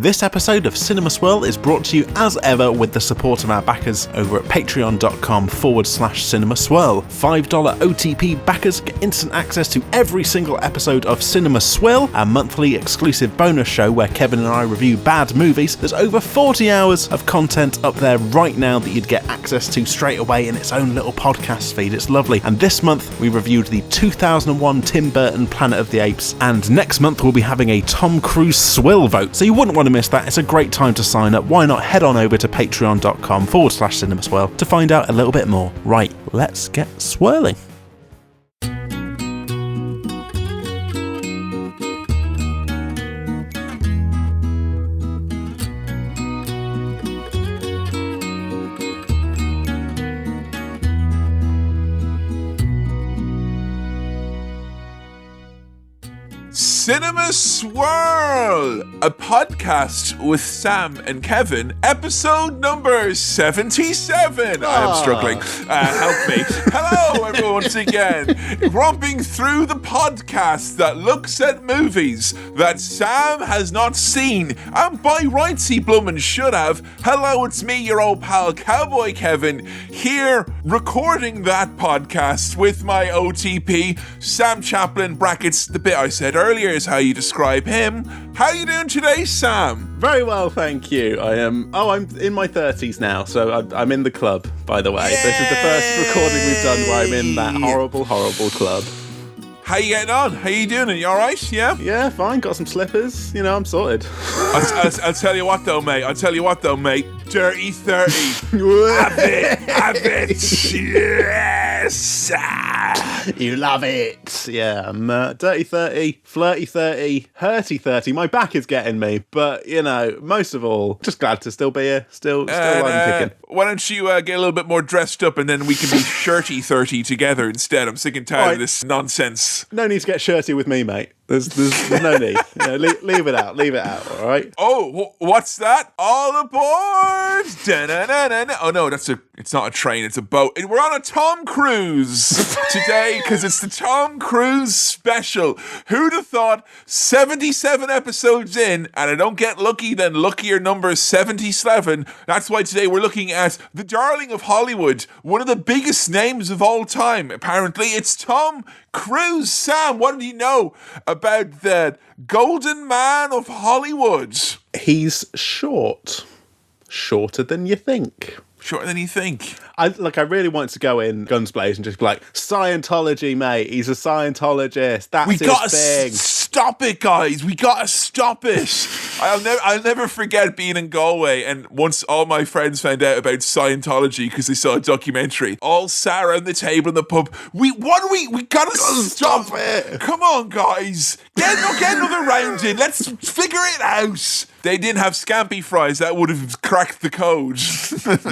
This episode of Cinema Swirl is brought to you as ever with the support of our backers over at patreon.com/Cinema Swirl. $5 OTP backers get instant access to every single episode of Cinema Swirl, our monthly exclusive bonus show where Kevin and I review bad movies. There's over 40 hours of content up there right now that you'd get access to straight away in its own little podcast feed. It's lovely. And this month we reviewed the 2001 Tim Burton Planet of the Apes, and next month we'll be having a Tom Cruise swill vote, so you wouldn't want to miss that. It's a great time to sign up. Why not head on over to patreon.com/Cinema Swirl to find out a little bit more. Right, let's get swirling. Cinema Swirl, a podcast with Sam and Kevin, episode number 77. I am struggling. Help me. Hello, everyone, once again. Romping through the podcast that looks at movies that Sam has not seen, and by rights he bloomin' should have. Hello, it's me, your old pal Cowboy Kevin, here recording that podcast with my OTP, Sam Chaplin, brackets, the bit I said earlier is how you describe him. How you doing today, Sam? Very well, thank you. I'm in my 30s now, so I'm in the club, by the way. Yay! This is the first recording we've done where I'm in that horrible, horrible club. How you getting on? How you doing? Are you alright? Yeah? Yeah, fine. Got some slippers. You know, I'm sorted. I'll tell you what though, mate. Dirty 30. Have it. Yes. You love it. Yeah, I'm dirty 30, flirty 30, hurty 30. My back is getting me, but, you know, most of all, just glad to still be here. Still kicking. Why don't you get a little bit more dressed up and then we can be shirty 30 together instead? I'm sick and tired of this nonsense. No need to get shirty with me, mate. There's no need. You know, leave it out, all right? Oh, what's that? All aboard! Da-na-na-na-na. Oh no, it's not a train, it's a boat. We're on a Tom Cruise today because it's the Tom Cruise special. Who'd have thought 77 episodes in, and I don't get lucky, then luckier number 77. That's why today we're looking at the darling of Hollywood, one of the biggest names of all time. Apparently, it's Tom Cruise. Sam, what do you know about the golden man of Hollywood? He's shorter than you think. Shorter than you think. I really want to go in guns blazing and just be like, Scientology, mate. He's a Scientologist. That's his thing. Stop it, guys. We gotta stop it. I'll never forget being in Galway, and once all my friends found out about Scientology because they saw a documentary, all sat around the table in the pub. We gotta stop it. Come on, guys. Get another round in. Let's figure it out. They didn't have scampi fries. That would have cracked the code.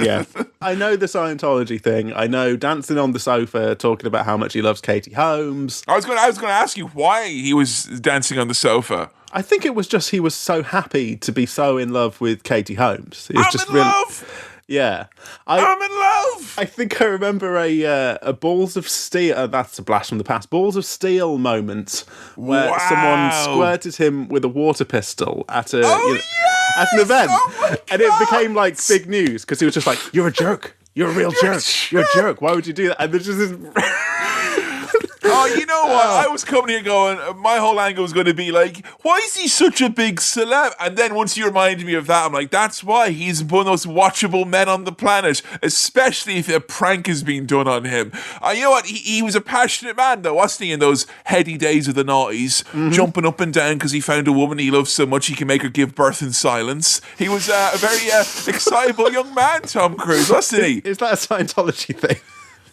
Yeah. I know the Scientology thing. I know dancing on the sofa, talking about how much he loves Katie Holmes. I was going to ask you why he was dancing on the sofa. I think it was just he was so happy to be so in love with Katie Holmes. I'm in love. Yeah. I'm in love. I think I remember a Balls of Steel, that's a blast from the past, Balls of Steel moment where someone squirted him with a water pistol at an event. Oh, and it became like big news because he was just like, you're a jerk. You're a real jerk. You're a jerk. Why would you do that? And there's just this... Oh, you know what? I was coming here going, my whole angle was going to be like, why is he such a big celeb? And then once you reminded me of that, I'm like, that's why he's one of the most watchable men on the planet, especially if a prank is being done on him. You know what? He was a passionate man, though, wasn't he, in those heady days of the noughties, jumping up and down because he found a woman he loved so much he can make her give birth in silence. He was a very excitable young man, Tom Cruise, wasn't he? Is that a Scientology thing?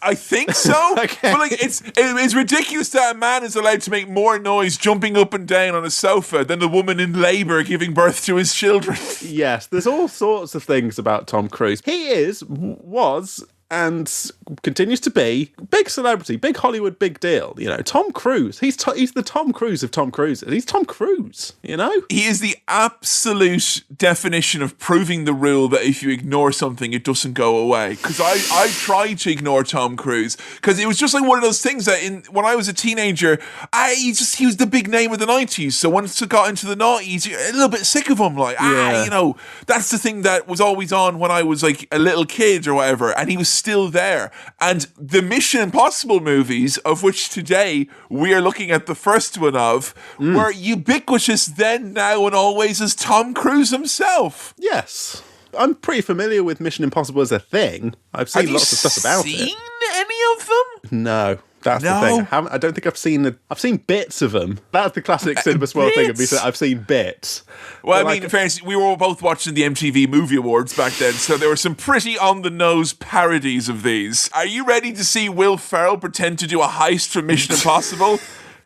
I think so. Okay. But like, it's ridiculous that a man is allowed to make more noise jumping up and down on a sofa than a woman in labour giving birth to his children. Yes, there's all sorts of things about Tom Cruise. He was and continues to be big celebrity, big Hollywood, big deal. You know, Tom Cruise. He's the Tom Cruise of Tom Cruises. He's Tom Cruise. You know, he is the absolute definition of proving the rule that if you ignore something, it doesn't go away. Because I tried to ignore Tom Cruise because it was just like one of those things that when I was a teenager, he was the big name of the 90s. So once it got into the noughties, you're a little bit sick of him. Like, you know, that's the thing that was always on when I was like a little kid or whatever. And he was still there. And the Mission Impossible movies, of which today we are looking at the first one of, were ubiquitous then, now, and always as Tom Cruise himself. Yes. I'm pretty familiar with Mission Impossible as a thing. I've seen lots of stuff about it. Have you seen any of them? No. That's the thing. I don't think I've seen bits of them. That's the classic Cinema Swirl thing of me saying I've seen bits. Well, I mean, in fairness, we were both watching the MTV Movie Awards back then, so there were some pretty on-the-nose parodies of these. Are you ready to see Will Ferrell pretend to do a heist from Mission Impossible?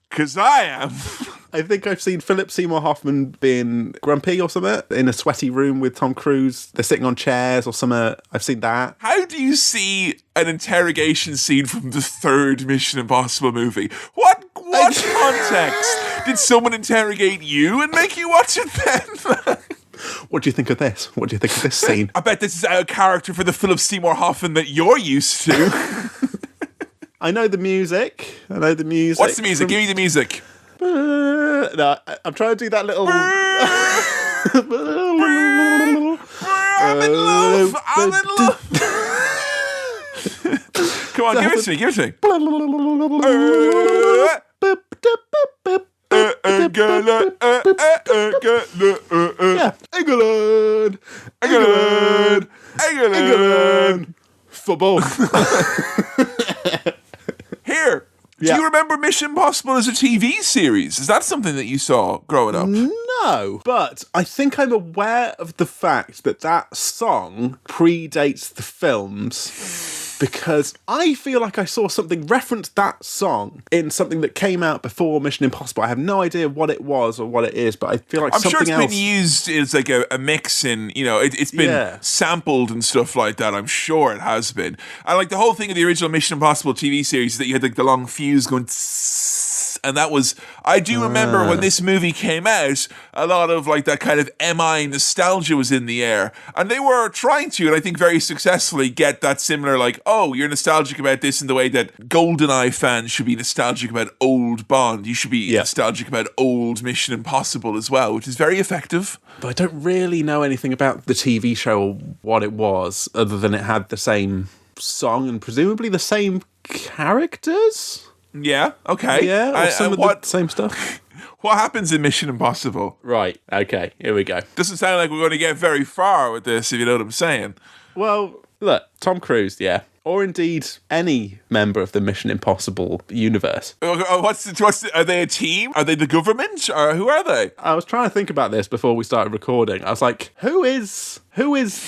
Because I am. I think I've seen Philip Seymour Hoffman being grumpy or something in a sweaty room with Tom Cruise. They're sitting on chairs or something. I've seen that. How do you see an interrogation scene from the third Mission Impossible movie? What context? Did someone interrogate you and make you watch it then? What do you think of this? What do you think of this scene? I bet this is a character for the Philip Seymour Hoffman that you're used to. I know the music. What's the music? Give me the music. No, I'm trying to do that little. I'm in love. Come on, give it to me. Give it to me. Yeah, England. Football. Here. Do you remember Mission Impossible as a TV series? Is that something that you saw growing up? No, but I think I'm aware of the fact that song predates the films because I feel like I saw something reference that song in something that came out before Mission Impossible. I have no idea what it was or what it is, but I feel like I'm something sure it's else been used as like a mix in, you know, it's been sampled and stuff like that. I'm sure it has been. And like the whole thing of the original Mission Impossible TV series is that you had like the long fuse going tss, and that was, I do remember when this movie came out, a lot of like that kind of MI nostalgia was in the air. And they were trying to, and I think very successfully, get that similar like, oh, you're nostalgic about this in the way that GoldenEye fans should be nostalgic about old Bond. You should be nostalgic about old Mission Impossible as well, which is very effective. But I don't really know anything about the TV show or what it was, other than it had the same song and presumably the same characters. Yeah, okay. Yeah, or some of the same stuff. What happens in Mission Impossible? Right, okay, here we go. Doesn't sound like we're going to get very far with this, if you know what I'm saying. Well, look, Tom Cruise, yeah. Or indeed any member of the Mission Impossible universe. Are they a team? Are they the government? Or who are they? I was trying to think about this before we started recording. I was like, who is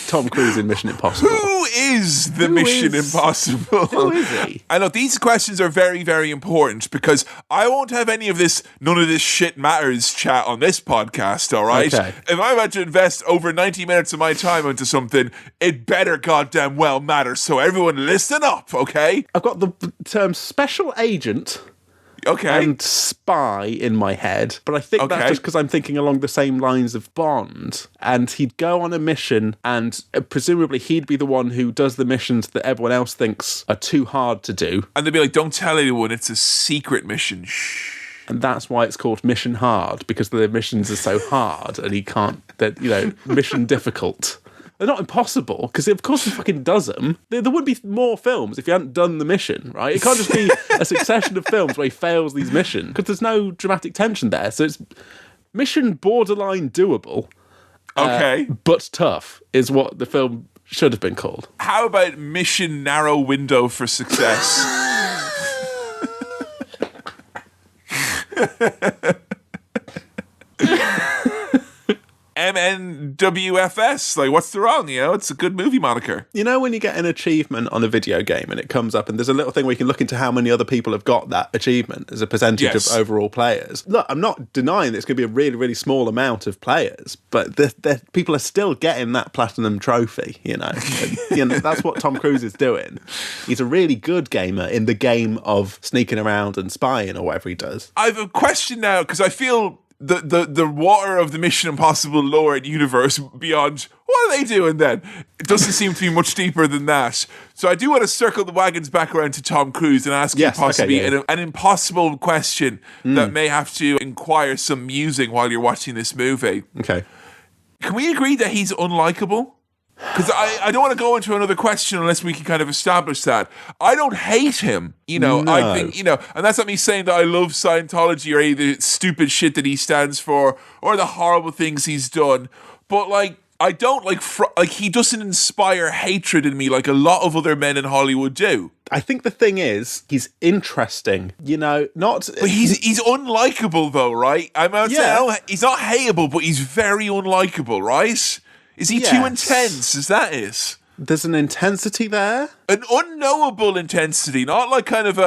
Tom Cruise in Mission Impossible? Who is the Mission Impossible? Who is he? I know these questions are very, very important because I won't have any of this none of this shit matters chat on this podcast, all right? Okay. If I'm about to invest over 90 minutes of my time into something, it better goddamn well matter. So everyone listen up, okay? I've got the term special agent and spy in my head, but I think that's just because I'm thinking along the same lines of Bond, and he'd go on a mission and presumably he'd be the one who does the missions that everyone else thinks are too hard to do. And they'd be like, don't tell anyone, it's a secret mission. Shh. And that's why it's called Mission Hard, because the missions are so hard and he can't, mission difficult. They're not impossible, because of course he fucking does them. There would be more films if he hadn't done the mission, right? It can't just be a succession of films where he fails these missions, because there's no dramatic tension there. So it's mission borderline doable. Okay. But tough is what the film should have been called. How about Mission Narrow Window for Success? MNWFS. Like, what's the wrong? You know, it's a good movie moniker. You know, when you get an achievement on a video game and it comes up and there's a little thing where you can look into how many other people have got that achievement as a percentage of overall players. Look, I'm not denying that it's going to be a really, really small amount of players, but people are still getting that platinum trophy, you know. And, that's what Tom Cruise is doing. He's a really good gamer in the game of sneaking around and spying or whatever he does. I have a question now, because I feel the water of the Mission Impossible lore and universe beyond, what are they doing then? It doesn't seem to be much deeper than that. So I do want to circle the wagons back around to Tom Cruise and ask you possibly an impossible question that may have to inquire some musing while you're watching this movie. Okay. Can we agree that he's unlikable? Because I don't want to go into another question unless we can kind of establish that. I don't hate him, you know. No. I think, you know, and that's not me saying that I love Scientology or any of the stupid shit that he stands for or the horrible things he's done. But, like, I don't like he doesn't inspire hatred in me like a lot of other men in Hollywood do. I think the thing is, he's interesting, you know, not... But he's unlikable, though, right? He's not hateable, but he's very unlikable, right? Is he too intense, as that is? There's an intensity there. An unknowable intensity, not like kind of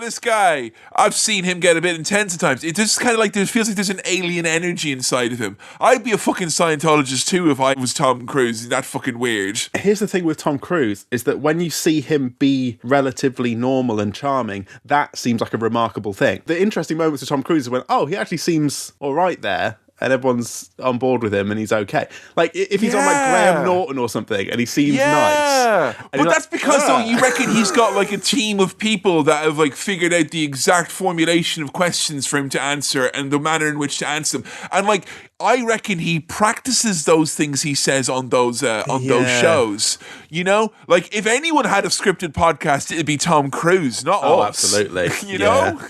this guy, I've seen him get a bit intense at times. It just kind of like, feels like there's an alien energy inside of him. I'd be a fucking Scientologist too if I was Tom Cruise. Is that fucking weird? Here's the thing with Tom Cruise, is that when you see him be relatively normal and charming, that seems like a remarkable thing. The interesting moments of Tom Cruise is when, he actually seems all right there. And everyone's on board with him and he's okay. Like, if he's on, like, Graham Norton or something and he seems nice. But that's because, though, you reckon he's got, like, a team of people that have, like, figured out the exact formulation of questions for him to answer and the manner in which to answer them. And, like, I reckon he practices those things he says on those shows. You know? Like, if anyone had a scripted podcast, it'd be Tom Cruise, not us. Absolutely. You know?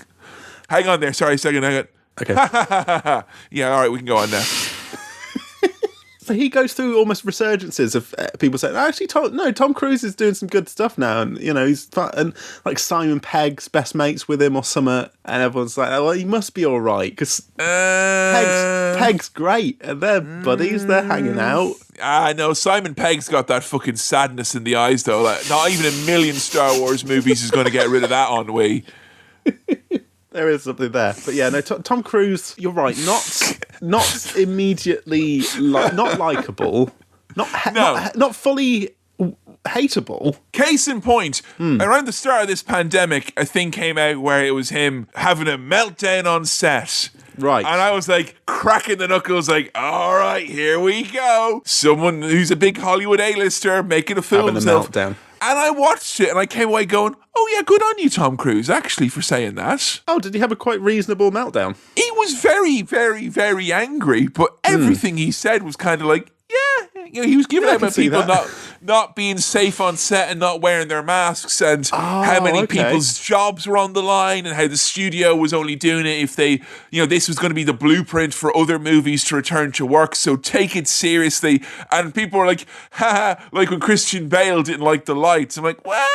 Hang on there. Sorry, a second. Hang on. Okay. Yeah, all right, we can go on now. So he goes through almost resurgences of people saying, actually, Tom Cruise is doing some good stuff now. And, you know, he's fun. And like Simon Pegg's best mates with him or something. And everyone's like, well, he must be all right. Because Pegg's great. And they're buddies. They're hanging out. No, Simon Pegg's got that fucking sadness in the eyes, though. Like, not even a million Star Wars movies is going to get rid of that ennui. There is something there, but yeah, no. Tom Cruise, you're right. Not immediately, not likable, not fully hateable. Case in point, around the start of this pandemic, a thing came out where it was him having a meltdown on set. Right. And I was like, cracking the knuckles, like, all right, here we go. Someone who's a big Hollywood A-lister making a film having a meltdown. And I watched it and I came away going, oh yeah, good on you, Tom Cruise, actually, for saying that. Oh, did he have a quite reasonable meltdown? He was very, very, very angry, but everything he said was kind of like, you know, he was giving out about people not being safe on set and not wearing their masks and how many people's jobs were on the line and how the studio was only doing it if they, you know, this was going to be the blueprint for other movies to return to work, so take it seriously. And people were like, haha, like when Christian Bale didn't like the lights. I'm like, well,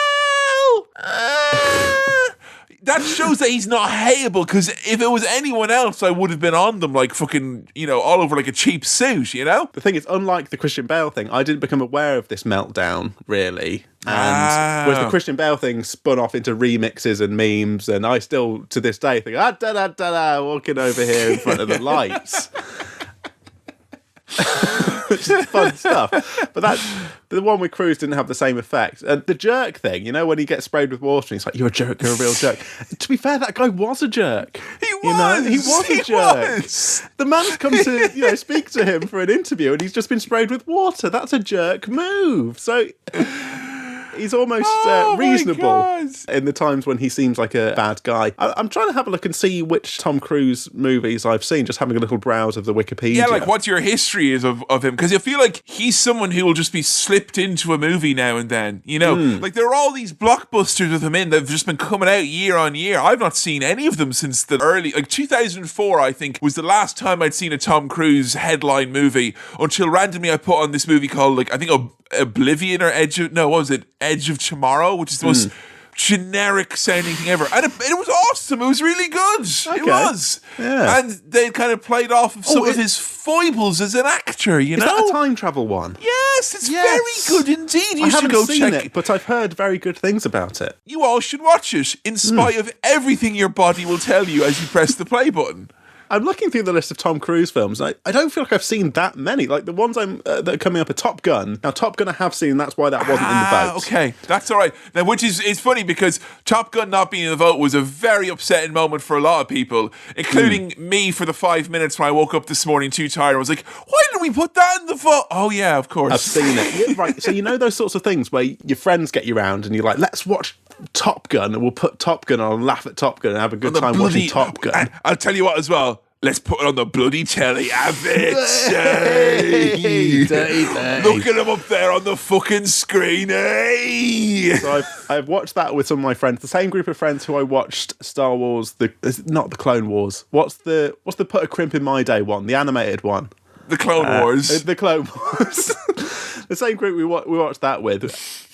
that shows that he's not hateable, because if it was anyone else, I would have been on them like fucking, you know, all over like a cheap suit, you know? The thing is, unlike the Christian Bale thing, I didn't become aware of this meltdown, really. And whereas the Christian Bale thing spun off into remixes and memes, and I still, to this day, think, walking over here in front of the lights. Which is fun stuff. But the one with Cruise didn't have the same effect. And the jerk thing, you know, when he gets sprayed with water and he's like, you're a jerk, you're a real jerk. To be fair, that guy was a jerk. He was. You know? He was a jerk. The man's come to, you know, speak to him for an interview and he's just been sprayed with water. That's a jerk move. So he's almost reasonable in the times when he seems like a bad guy. I'm trying to have a look and see which Tom Cruise movies I've seen, just having a little browse of the Wikipedia. Yeah, like what your history is of him. Because I feel like he's someone who will just be slipped into a movie now and then. You know, like there are all these blockbusters with him in that have just been coming out year on year. I've not seen any of them since the early, like 2004, I think, was the last time I'd seen a Tom Cruise headline movie, until randomly I put on this movie called, like, I think Oblivion or Edge of Tomorrow, which is the most generic sounding thing ever. And it was awesome. It was really good. Okay. It was. Yeah. And they kind of played off of some of his foibles as an actor, you know? Is that a time travel one? Yes, it's very good indeed. You I should haven't go seen check it, but I've heard very good things about it. You all should watch it, in spite of everything your body will tell you as you press the play button. I'm looking through the list of Tom Cruise films. I don't feel like I've seen that many. Like the ones that are coming up are Top Gun. Now, Top Gun I have seen. That's why that wasn't in the vote. Okay, that's all right. Now, which is it's funny because Top Gun not being in the vote was a very upsetting moment for a lot of people, including me for the 5 minutes when I woke up this morning too tired. I was like, why didn't we put that in the vote? Oh, yeah, of course. I've seen it. Yeah, right. So you know those sorts of things where your friends get you round and you're like, let's watch Top Gun, and we'll put Top Gun on and laugh at Top Gun and have a good time watching Top Gun. And I'll tell you what as well. Let's put it on the bloody telly. Have it. Look at him up there on the fucking screen. Hey. So I've watched that with some of my friends. The same group of friends who I watched Star Wars, not the Clone Wars. What's the Put a Crimp in My Day one? The animated one. The Clone Wars. The Clone Wars. The same group we watched that with.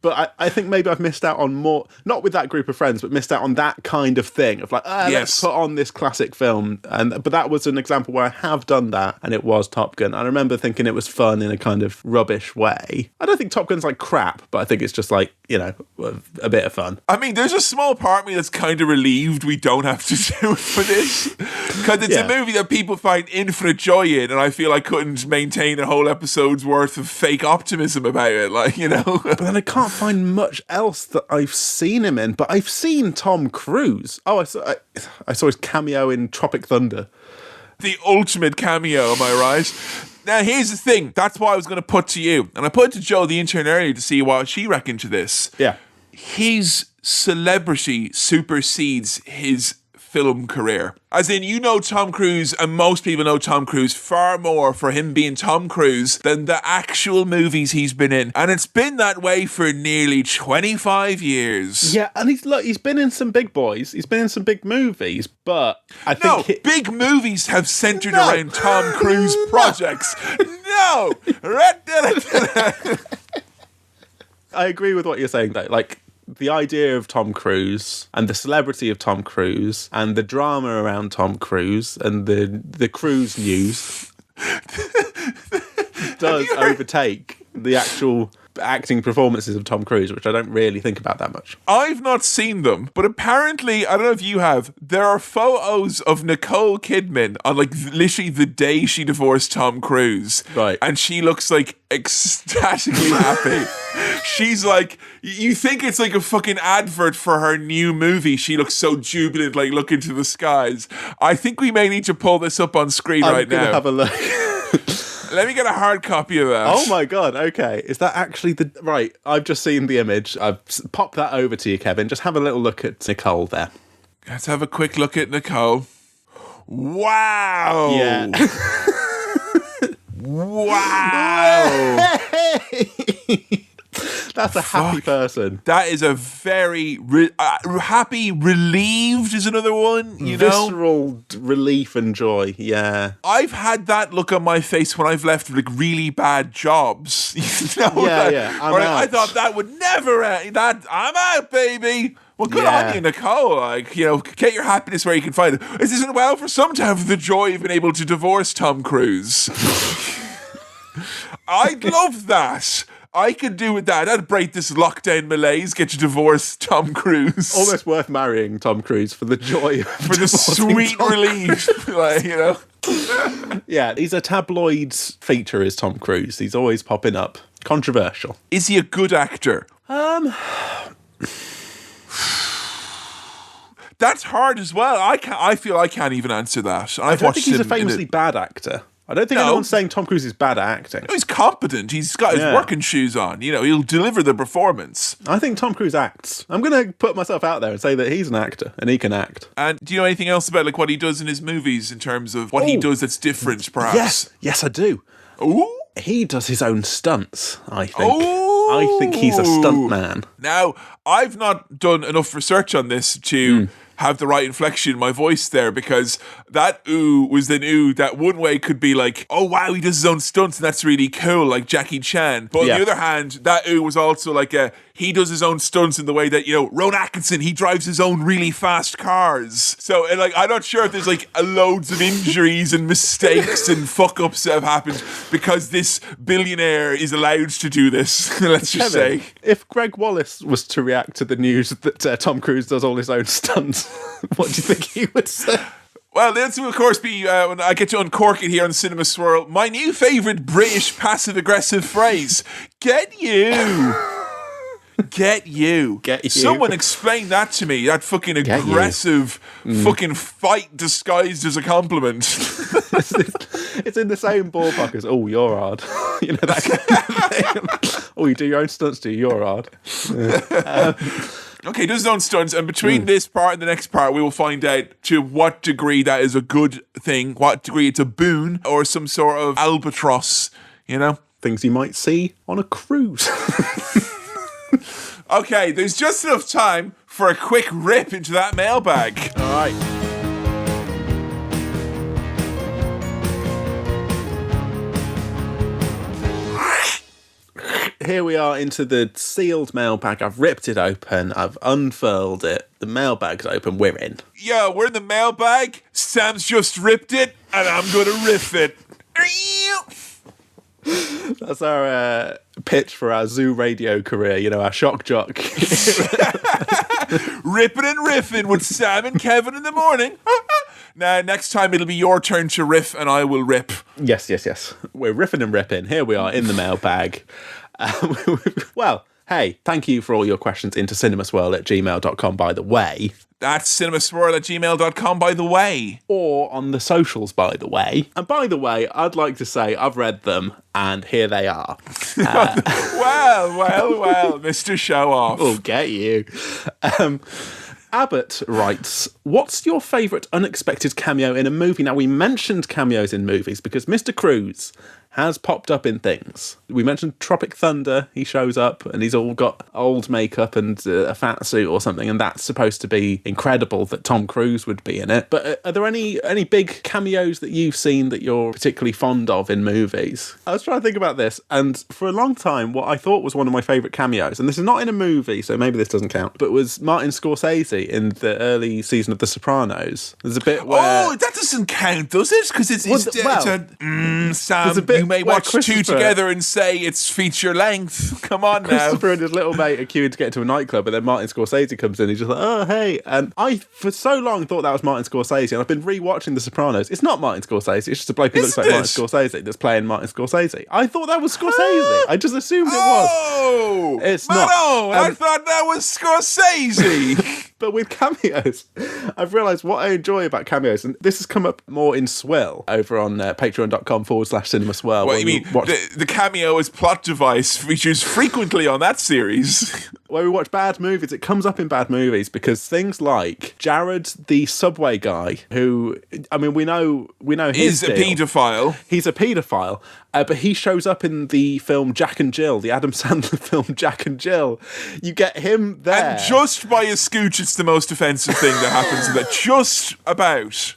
But I think maybe I've missed out on more, not with that group of friends, but missed out on that kind of thing of like, let's put on this classic film. But that was an example where I have done that, and it was Top Gun. I remember thinking it was fun in a kind of rubbish way. I don't think Top Gun's like crap, but I think it's just like, you know, a bit of fun. I mean, there's a small part of me that's kind of relieved we don't have to do it for this. Because it's a movie that people find infinite joy in, and I feel I couldn't maintain a whole episode's worth of fake optimism about it, like, you know. But then I can't find much else that I've seen him in, but I've seen Tom Cruise. I saw his cameo in Tropic Thunder. The ultimate cameo, am I right? Now, here's the thing. That's what I was going to put to you. And I put it to Joe the intern earlier to see what she reckoned to this. Yeah. His celebrity supersedes his film career. As in, you know Tom Cruise, and most people know Tom Cruise far more for him being Tom Cruise than the actual movies he's been in. And it's been that way for nearly 25 years. Yeah, and he's been in some big boys. He's been in some big movies, but I think... big movies have centered around Tom Cruise projects. No! I agree with what you're saying, though. Like, the idea of Tom Cruise and the celebrity of Tom Cruise and the drama around Tom Cruise and the cruise news does overtake the actual acting performances of Tom Cruise, which I don't really think about that much. I've not seen them, but apparently, I don't know if you have, there are photos of Nicole Kidman on like literally the day she divorced Tom Cruise. Right. And she looks like ecstatically happy. She's like, you think it's like a fucking advert for her new movie. She looks so jubilant, like looking to the skies. I think we may need to pull this up on screen right now. I'm going to have a look. Let me get a hard copy of that. Oh my God, okay. Is that actually the... Right, I've just seen the image. I've popped that over to you, Kevin. Just have a little look at Nicole there. Let's have a quick look at Nicole. Wow! Yeah. Wow! That's a happy person. That is a very happy, relieved is another one, you know? Visceral relief and joy, yeah. I've had that look on my face when I've left like really bad jobs. You know? I thought that would never end. I'm out, baby. Well, good on you, Nicole. Like, you know, get your happiness where you can find it. This isn't well for some to have the joy of being able to divorce Tom Cruise. I'd love that. I could do with that. I'd break this lockdown malaise, get you divorced, Tom Cruise. Almost worth marrying Tom Cruise for the joy of for the sweet relief, like, you know. Yeah, he's a tabloid feature, is Tom Cruise. He's always popping up. Controversial. Is he a good actor? That's hard as well. I feel I can't even answer that. I don't think he's a famously bad actor. I don't think anyone's saying Tom Cruise is bad at acting. No, he's competent. He's got his working shoes on. You know, he'll deliver the performance. I think Tom Cruise acts. I'm going to put myself out there and say that he's an actor and he can act. And do you know anything else about like what he does in his movies in terms of what he does that's different, perhaps? Yes, I do. Ooh. He does his own stunts, I think. I think he's a stunt man. Now, I've not done enough research on this to have the right inflection in my voice there, because that ooh was an ooh that one way could be like, oh wow, he does his own stunts and that's really cool, like Jackie Chan. But on the other hand, that ooh was also like he does his own stunts in the way that, Rowan Atkinson, he drives his own really fast cars. So, like, I'm not sure if there's, like, loads of injuries and mistakes and fuck-ups that have happened because this billionaire is allowed to do this, let's just Kevin, say. If Greg Wallace was to react to the news that Tom Cruise does all his own stunts, what do you think he would say? Well, this will, of course, be, when I get to uncork it here on Cinema Swirl, my new favourite British passive-aggressive phrase, get you. Get you. Get you. Someone explain that to me. That fucking aggressive fucking fight disguised as a compliment. It's in the same ballpark as, oh, you're hard. That kind of thing. Oh, you do your own stunts, do you? You're hard. Okay, does his own stunts, and between this part and the next part, we will find out to what degree that is a good thing, what degree it's a boon, or some sort of albatross, Things you might see on a cruise. Okay, there's just enough time for a quick rip into that mailbag. All right. Here we are into the sealed mailbag. I've ripped it open. I've unfurled it. The mailbag's open. We're in. Yeah, we're in the mailbag. Sam's just ripped it, and I'm going to riff it. That's our pitch for our zoo radio career, our shock jock. Ripping and riffing with Sam and Kevin in the morning. Now, next time it'll be your turn to riff and I will rip. Yes. We're riffing and ripping. Here we are in the mailbag. Well, hey, thank you for all your questions into cinemaswirl@gmail.com, by the way. That's cinemaswirl@gmail.com, by the way. Or on the socials, by the way. And by the way, I'd like to say I've read them, and here they are. Well, Mr. Show Off. We'll get you. Abbott writes, what's your favourite unexpected cameo in a movie? Now, we mentioned cameos in movies because Mr. Cruise has popped up in things. We mentioned Tropic Thunder. He shows up and he's all got old makeup and a fat suit or something, and that's supposed to be incredible that Tom Cruise would be in it. But are there any big cameos that you've seen that you're particularly fond of in movies? I was trying to think about this, and for a long time, what I thought was one of my favourite cameos, and this is not in a movie, so maybe this doesn't count, but was Martin Scorsese in the early season of The Sopranos. There's a bit where... Oh, that doesn't count, does it? Because Sam, you may watch two together and say it's feature length. Come on now. Christopher and his little mate are queuing to get to a nightclub, and then Martin Scorsese comes in. He's just like, oh, hey. And I, for so long, thought that was Martin Scorsese, and I've been rewatching The Sopranos. It's not Martin Scorsese. It's just a bloke who looks like Martin Scorsese that's playing Martin Scorsese. I thought that was Scorsese. I just assumed it was. Oh! It's not. I thought that was Scorsese. But with cameos, I've realised what I enjoy about cameos, and this has come up more in Swill over on patreon.com/cinemaswirl. What you mean? The cameo as plot device features frequently on that series. When we watch bad movies, it comes up in bad movies because things like Jared, the subway guy, who, I mean, we know his is a paedophile. He's a paedophile, but he shows up in the film Jack and Jill, the Adam Sandler film Jack and Jill. You get him there. And just by a scooch, it's the most offensive thing that happens in that. Just about.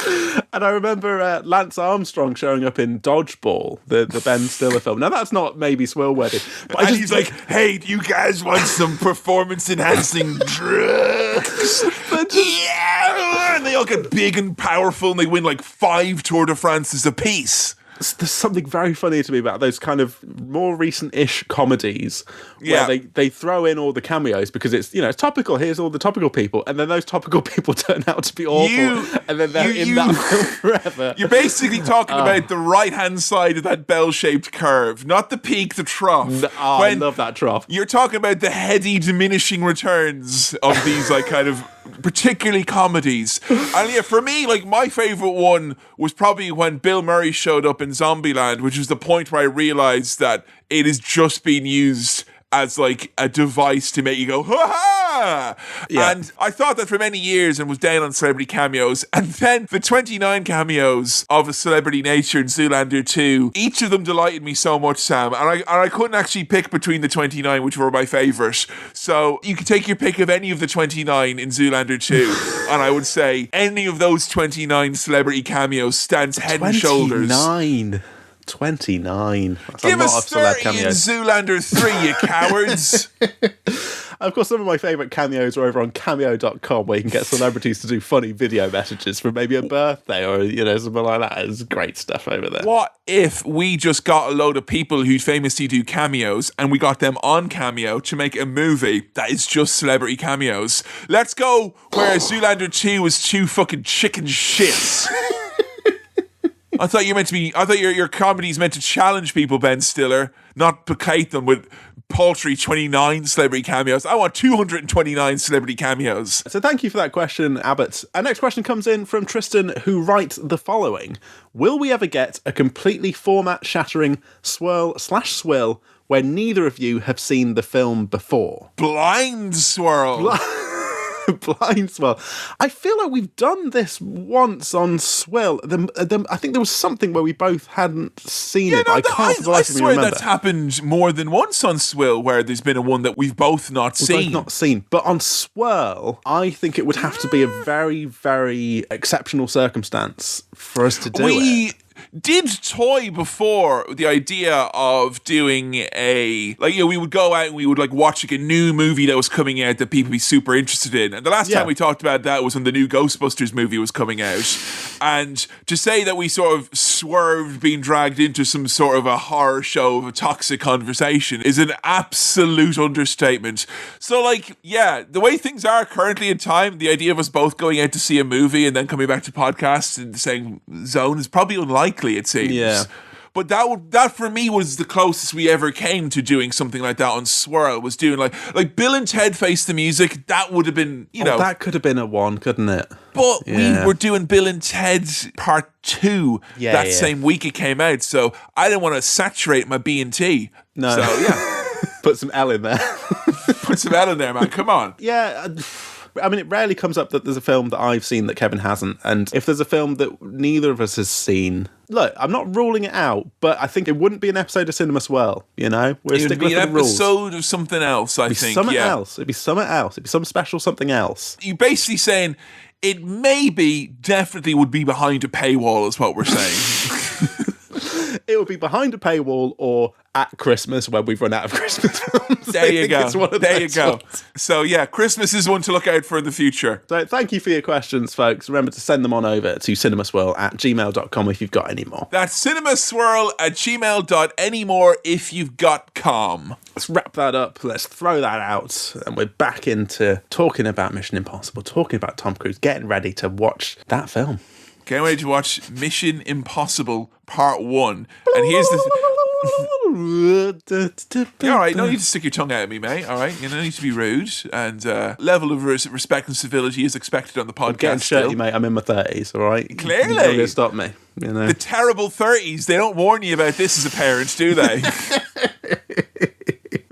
And I remember Lance Armstrong showing up in Dodgeball, the Ben Stiller film. Now, that's not maybe swill-worthy. But he's like, hey, do you guys want some performance-enhancing drugs? Yeah! And they all get big and powerful, and they win like 5 Tour de France's apiece. There's something very funny to me about those kind of more recent-ish comedies where they throw in all the cameos because it's, it's topical. Here's all the topical people, and then those topical people turn out to be awful, and then they're in that film forever. You're basically talking about the right-hand side of that bell-shaped curve, not the peak, the trough. I love that trough. You're talking about the heady diminishing returns of these kind of particularly comedies. And yeah, for me, my favourite one was probably when Bill Murray showed up in Zombieland, which was the point where I realised that it is just being used as like a device to make you go, ha ha! Yeah. And I thought that for many years and was down on celebrity cameos. And then the 29 cameos of a celebrity nature in Zoolander 2, each of them delighted me so much, Sam. And I couldn't actually pick between the 29, which were my favourite. So you could take your pick of any of the 29 in Zoolander 2. And I would say any of those 29 celebrity cameos stands head and shoulders. 29. That's Give a lot us of celeb 30 in cameos. Zoolander 3, you cowards. Of course, some of my favourite cameos are over on cameo.com, where you can get celebrities to do funny video messages for maybe a birthday or, something like that. It's great stuff over there. What if we just got a load of people who famously do cameos and we got them on Cameo to make a movie that is just celebrity cameos? Let's go where Zoolander 2 was 2 fucking chicken shits. I thought your comedy's meant to challenge people, Ben Stiller, not placate them with paltry 29 celebrity cameos. I want 229 celebrity cameos. So thank you for that question, Abbott. Our next question comes in from Tristan, who writes the following. Will we ever get a completely format-shattering swirl/swill where neither of you have seen the film before? Blind swirl. Blind Swirl. I feel like we've done this once on Swill. I think there was something where we both hadn't seen it. I can't for the life of me swear remember. that's happened more than once on Swill, where there's been a one that we've both not seen. But on Swirl, I think it would have to be a very, very exceptional circumstance for us to do it. We did toy before the idea of doing we would go out and we would watch a new movie that was coming out that people would be super interested in. And the last time we talked about that was when the new Ghostbusters movie was coming out. And to say that we sort of swerved being dragged into some sort of a horror show of a toxic conversation is an absolute understatement. So the way things are currently in time, the idea of us both going out to see a movie and then coming back to podcasts in the same zone is probably unlikely, it seems. Yeah. But that for me was the closest we ever came to doing something like that on Swirl, was doing like Bill and Ted Face the Music. That would have been, that could have been a one, couldn't it? But we were doing Bill and Ted Part 2 same week it came out, so I didn't want to saturate my B&T. No. So, yeah. Put some L in there. Put some L in there, man. Come on. Yeah. I mean, it rarely comes up that there's a film that I've seen that Kevin hasn't. And if there's a film that neither of us has seen, look, I'm not ruling it out, but I think it wouldn't be an episode of Cinema Swirl, It would be an episode of something else, I think. Something else. It'd be something else. It'd be some special something else. You're basically saying it definitely would be behind a paywall, is what we're saying. It would be behind a paywall or at Christmas when we've run out of Christmas films. There you go. There you go. Ones. So yeah, Christmas is one to look out for in the future. So thank you for your questions, folks. Remember to send them on over to cinemaswirl@gmail.com if you've got any more. That's cinemaswirl@gmail.anymore if you've got com. Let's wrap that up. Let's throw that out. And we're back into talking about Mission Impossible, talking about Tom Cruise, getting ready to watch that film. Can't wait to watch Mission Impossible Part 1. And here's the... All right, no need to stick your tongue out at me, mate. All right, you don't need to be rude. And level of respect and civility is expected on the podcast. I'm getting shirty, mate. I'm in my 30s, all right? Clearly. You're going to stop me. The terrible 30s, they don't warn you about this as a parent, do they?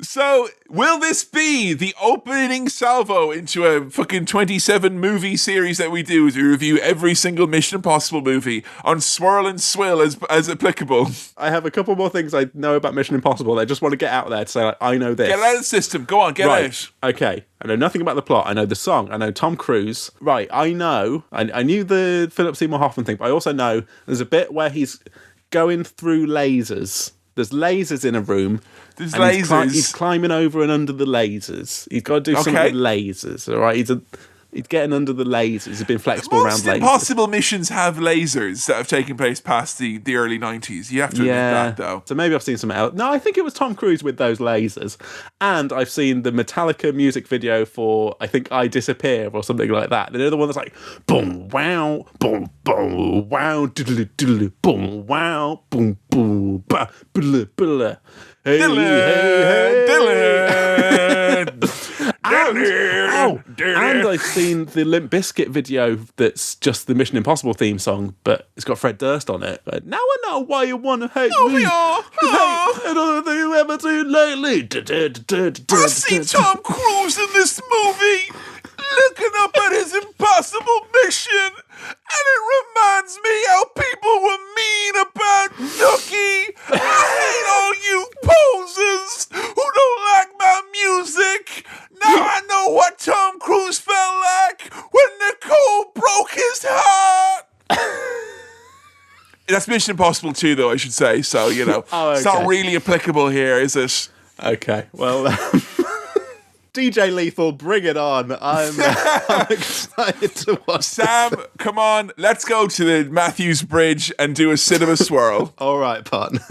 So, will this be the opening salvo into a fucking 27 movie series that we do as we review every single Mission Impossible movie on Swirl and Swill as applicable? I have a couple more things I know about Mission Impossible. I just want to get out there to say, I know this. Get it out of the system. Go on, get out. Okay. I know nothing about the plot. I know the song. I know Tom Cruise. Right. I knew the Philip Seymour Hoffman thing, but I also know there's a bit where he's going through lasers. There's lasers in a room. There's lasers. He's climbing over and under the lasers. He's got to do something with lasers, all right? He's getting under the lasers. He's been flexible around lasers. Most impossible missions have lasers that have taken place past the early 90s. You have to admit that, though. So maybe I've seen something else. No, I think it was Tom Cruise with those lasers. And I've seen the Metallica music video for, I think, I Disappear or something like that. The other one that's like, boom, wow, boom, boom, wow, diddly, diddly, boom, wow, boom, boom, ba, blah, blah. Hey, hey, hey. And I've seen the Limp Bizkit video that's just the Mission Impossible theme song, but it's got Fred Durst on it. But now I know why you want to hate me. I don't think never too lately. I see Tom Cruise in this movie looking up at his impossible mission, and it reminds me how people were mean about Nookie. I hate all you posers who don't like my music. Now I know what Tom Cruise felt like when Nicole broke his heart. That's Mission Impossible 2, though, I should say. So, you know, It's not really applicable here, is it? Okay, well, DJ Lethal, bring it on. I'm excited to watch Sam, come on, let's go to the Matthews Bridge and do a cinema swirl. All right, partner.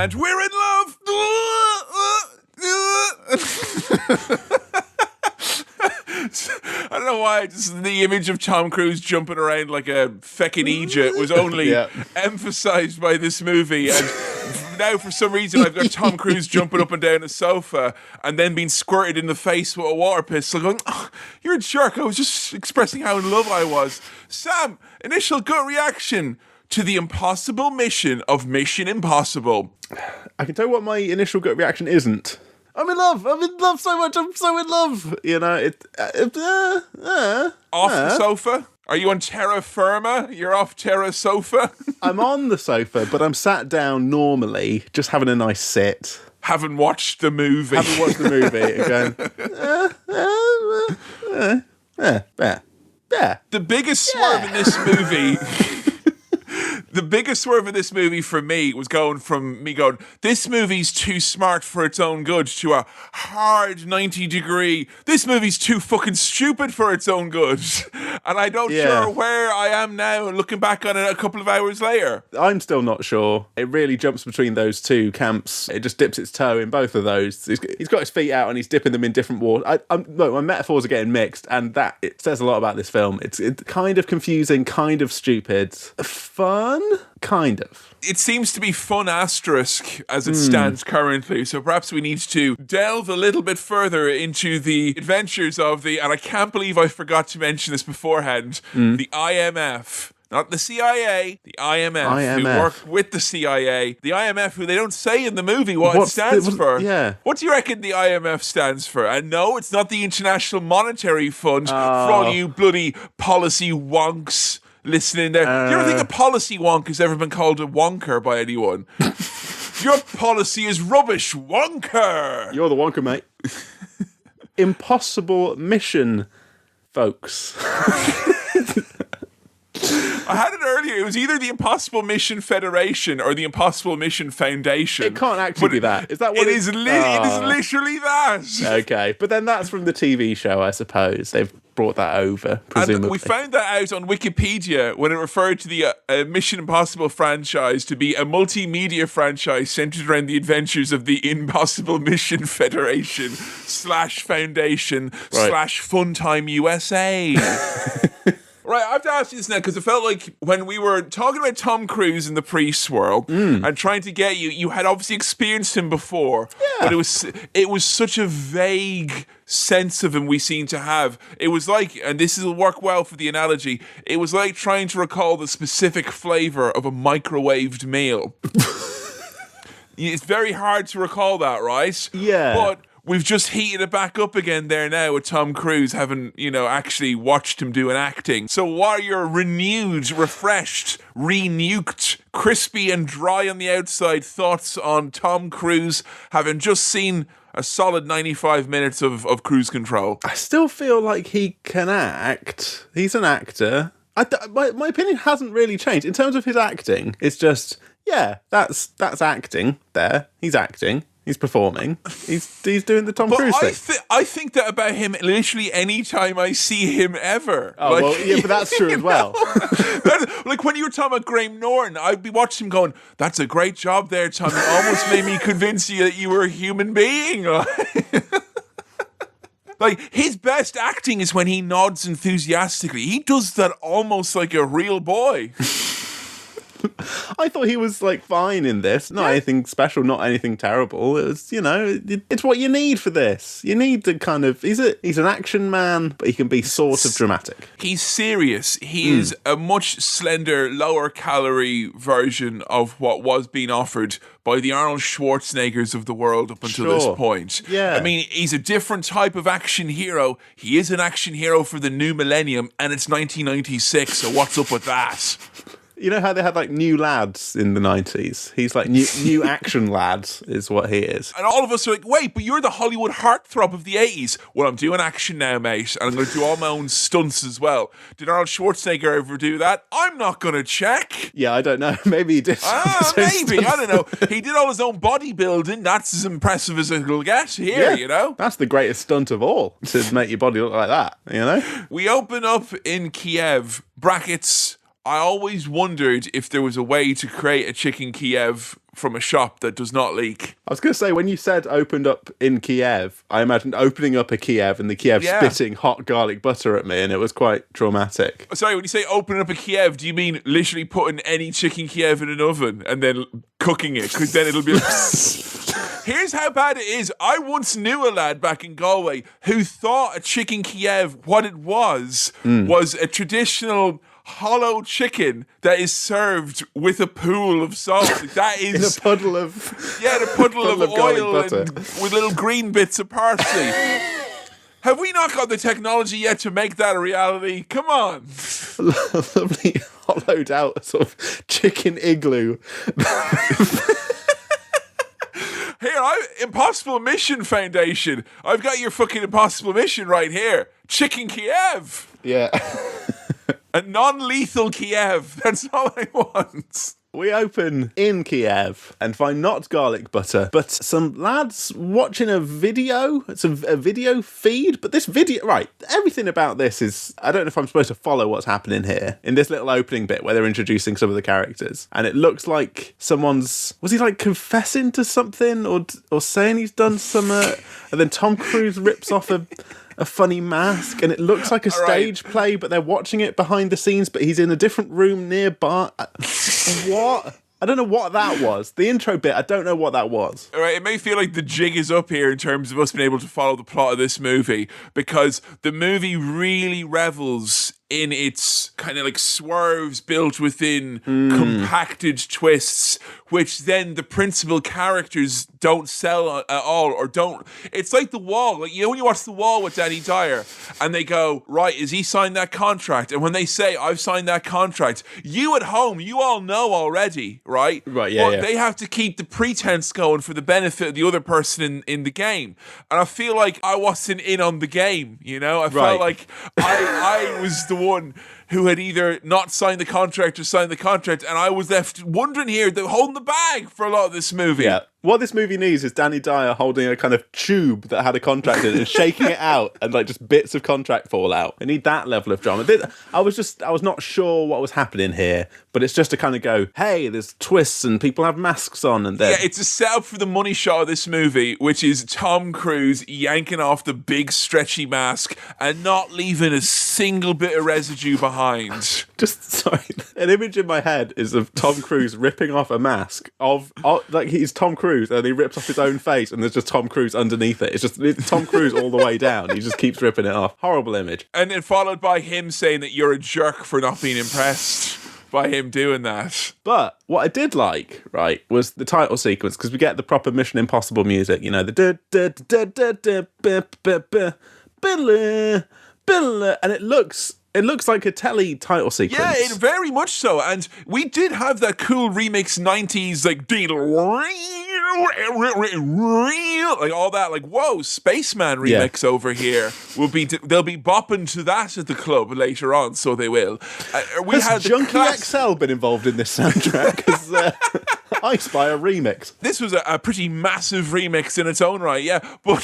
And we're in love. I don't know why. Just the image of Tom Cruise jumping around like a feckin' Egypt was only emphasized by this movie. And now, for some reason, I've got Tom Cruise jumping up and down a sofa and then being squirted in the face with a water pistol, going, "Oh, you're a jerk. I was just expressing how in love I was." Sam, initial gut reaction to the impossible mission of Mission Impossible. I can tell you what my initial gut reaction isn't. I'm in love so much. I'm so in love. You know, Off the sofa? Are you on terra firma? You're off terra sofa? I'm on the sofa, but I'm sat down normally, just having a nice sit. Haven't watched the movie. Haven't watched the movie. Going, The biggest swerve in this movie... The biggest swerve in this movie for me was going, this movie's too smart for its own good, to a hard 90-degree, this movie's too fucking stupid for its own good. And I don't sure where I am now, looking back on it a couple of hours later. I'm still not sure. It really jumps between those two camps. It just dips its toe in both of those. He's got his feet out and he's dipping them in different water. Look, my metaphors are getting mixed, and it says a lot about this film. It's kind of confusing, kind of stupid. Fun? Kind of. It seems to be fun asterisk as it stands currently, so perhaps we need to delve a little bit further into the adventures of and I can't believe I forgot to mention this beforehand, the IMF. Not the CIA, the IMF, who work with the CIA. The IMF, who they don't say in the movie what it stands for. Yeah. What do you reckon the IMF stands for? And no, it's not the International Monetary Fund, for all you bloody policy wonks listening there. Do you ever think a policy wonk has ever been called a wonker by anyone? Your policy is rubbish, wonker! You're the wonker, mate. Impossible mission, folks. I had it earlier. It was either the Impossible Mission Federation or the Impossible Mission Foundation. It can't actually be that. Is that what it is? It is literally that. Okay, but then that's from the TV show, I suppose. They've brought that over, presumably. And we found that out on Wikipedia when it referred to the Mission Impossible franchise to be a multimedia franchise centered around the adventures of the Impossible Mission Federation / Foundation / Funtime USA. Right, I have to ask you this now, because it felt like when we were talking about Tom Cruise in the pre-swirl and trying to get you had obviously experienced him before, but it was such a vague sense of him we seem to have. It was like, and this will work well for the analogy, it was like trying to recall the specific flavour of a microwaved meal. It's very hard to recall that, right? Yeah. But we've just heated it back up again there now with Tom Cruise, having, actually watched him do an acting. So what are your renewed, refreshed, renuked, crispy and dry on the outside thoughts on Tom Cruise, having just seen a solid 95 minutes of Cruise Control? I still feel like he can act. He's an actor. My opinion hasn't really changed. In terms of his acting, it's just, that's acting there. He's acting. He's performing. He's doing the Tom Cruise thing. I think that about him literally any time I see him ever. Oh, but that's true as well. Like when you were talking about Graham Norton, I'd be watching him going, "That's a great job there, Tom. You almost made me convince you that you were a human being." Like, his best acting is when he nods enthusiastically. He does that almost like a real boy. I thought he was like fine in this. Not anything special, not anything terrible. It was, it's what you need for this. You need to kind of he's an action man, but he can be sort of dramatic. He's serious. He is a much slender, lower calorie version of what was being offered by the Arnold Schwarzeneggers of the world up until this point. Yeah. I mean, he's a different type of action hero. He is an action hero for the new millennium, and it's 1996, so what's up with that? You know how they had like new lads in the 90s? He's like new action lads is what he is. And all of us are like, wait, but you're the Hollywood heartthrob of the 80s. Well, I'm doing action now, mate, and I'm going to do all my own stunts as well. Did Arnold Schwarzenegger ever do that? I'm not going to check. Yeah, I don't know. Maybe he did. Maybe. I don't know. He did all his own bodybuilding. That's as impressive as it'll get here, That's the greatest stunt of all, to make your body look like that, We open up in Kiev, brackets. I always wondered if there was a way to create a chicken Kiev from a shop that does not leak. I was going to say, when you said opened up in Kiev, I imagined opening up a Kiev and the Kiev spitting hot garlic butter at me, and it was quite traumatic. Sorry, when you say opening up a Kiev, do you mean literally putting any chicken Kiev in an oven and then cooking it? Because then it'll be like... Here's how bad it is. I once knew a lad back in Galway who thought a chicken Kiev, what it was a traditional... hollow chicken that is served with a pool of salt. That is in a puddle of in a puddle of oil and with little green bits of parsley. Have we not got the technology yet to make that a reality? Come on. Lovely hollowed out sort of chicken igloo. Here, Impossible Mission Foundation. I've got your fucking Impossible Mission right here. Chicken Kiev. Yeah. A non-lethal Kiev. That's all I want. We open in Kiev and find not garlic butter, but some lads watching a video. It's a video feed, but this video, right, everything about this is, I don't know if I'm supposed to follow what's happening here in this little opening bit where they're introducing some of the characters. And it looks like was he like confessing to something or saying he's done something? And then Tom Cruise rips off a funny mask, and it looks like a stage play, but they're watching it behind the scenes, but he's in a different room nearby. What? I don't know what that was. The intro bit, I don't know what that was. All right, it may feel like the jig is up here in terms of us being able to follow the plot of this movie, because the movie really revels in its kind of like swerves built within compacted twists, which then the principal characters don't sell at all, or don't. It's like The Wall. Like, when you watch The Wall with Danny Dyer and they go, right, is he signed that contract? And when they say, I've signed that contract, you at home, you all know already, right? Right, yeah. But they have to keep the pretense going for the benefit of the other person in the game. And I feel like I wasn't in on the game, I felt like I was the one who had either not signed the contract or signed the contract, and I was left wondering here, holding the bag for a lot of this movie. Yeah. What this movie needs is Danny Dyer holding a kind of tube that had a contract in it and shaking it out, and like just bits of contract fall out. I need that level of drama. I was not sure what was happening here, but it's just to kind of go, hey, there's twists and people have masks on, and then it's a setup for the money shot of this movie, which is Tom Cruise yanking off the big stretchy mask and not leaving a single bit of residue behind. An image in my head is of Tom Cruise ripping off a mask of like he's Tom Cruise, and he rips off his own face, and there's just Tom Cruise underneath it. It's Tom Cruise all the way down. He just keeps ripping it off. Horrible image. And then followed by him saying that you're a jerk for not being impressed by him doing that. But what I did like, right, was the title sequence, because we get the proper Mission Impossible music, the and it looks like a telly title sequence. Yeah, it very much so. And we did have that cool remix 90s, like all that, like, whoa, Spaceman remix over here. They'll be bopping to that at the club later on, so they will. Has Junkie XL been involved in this soundtrack? Because I spy a remix. This was a pretty massive remix in its own right, yeah. But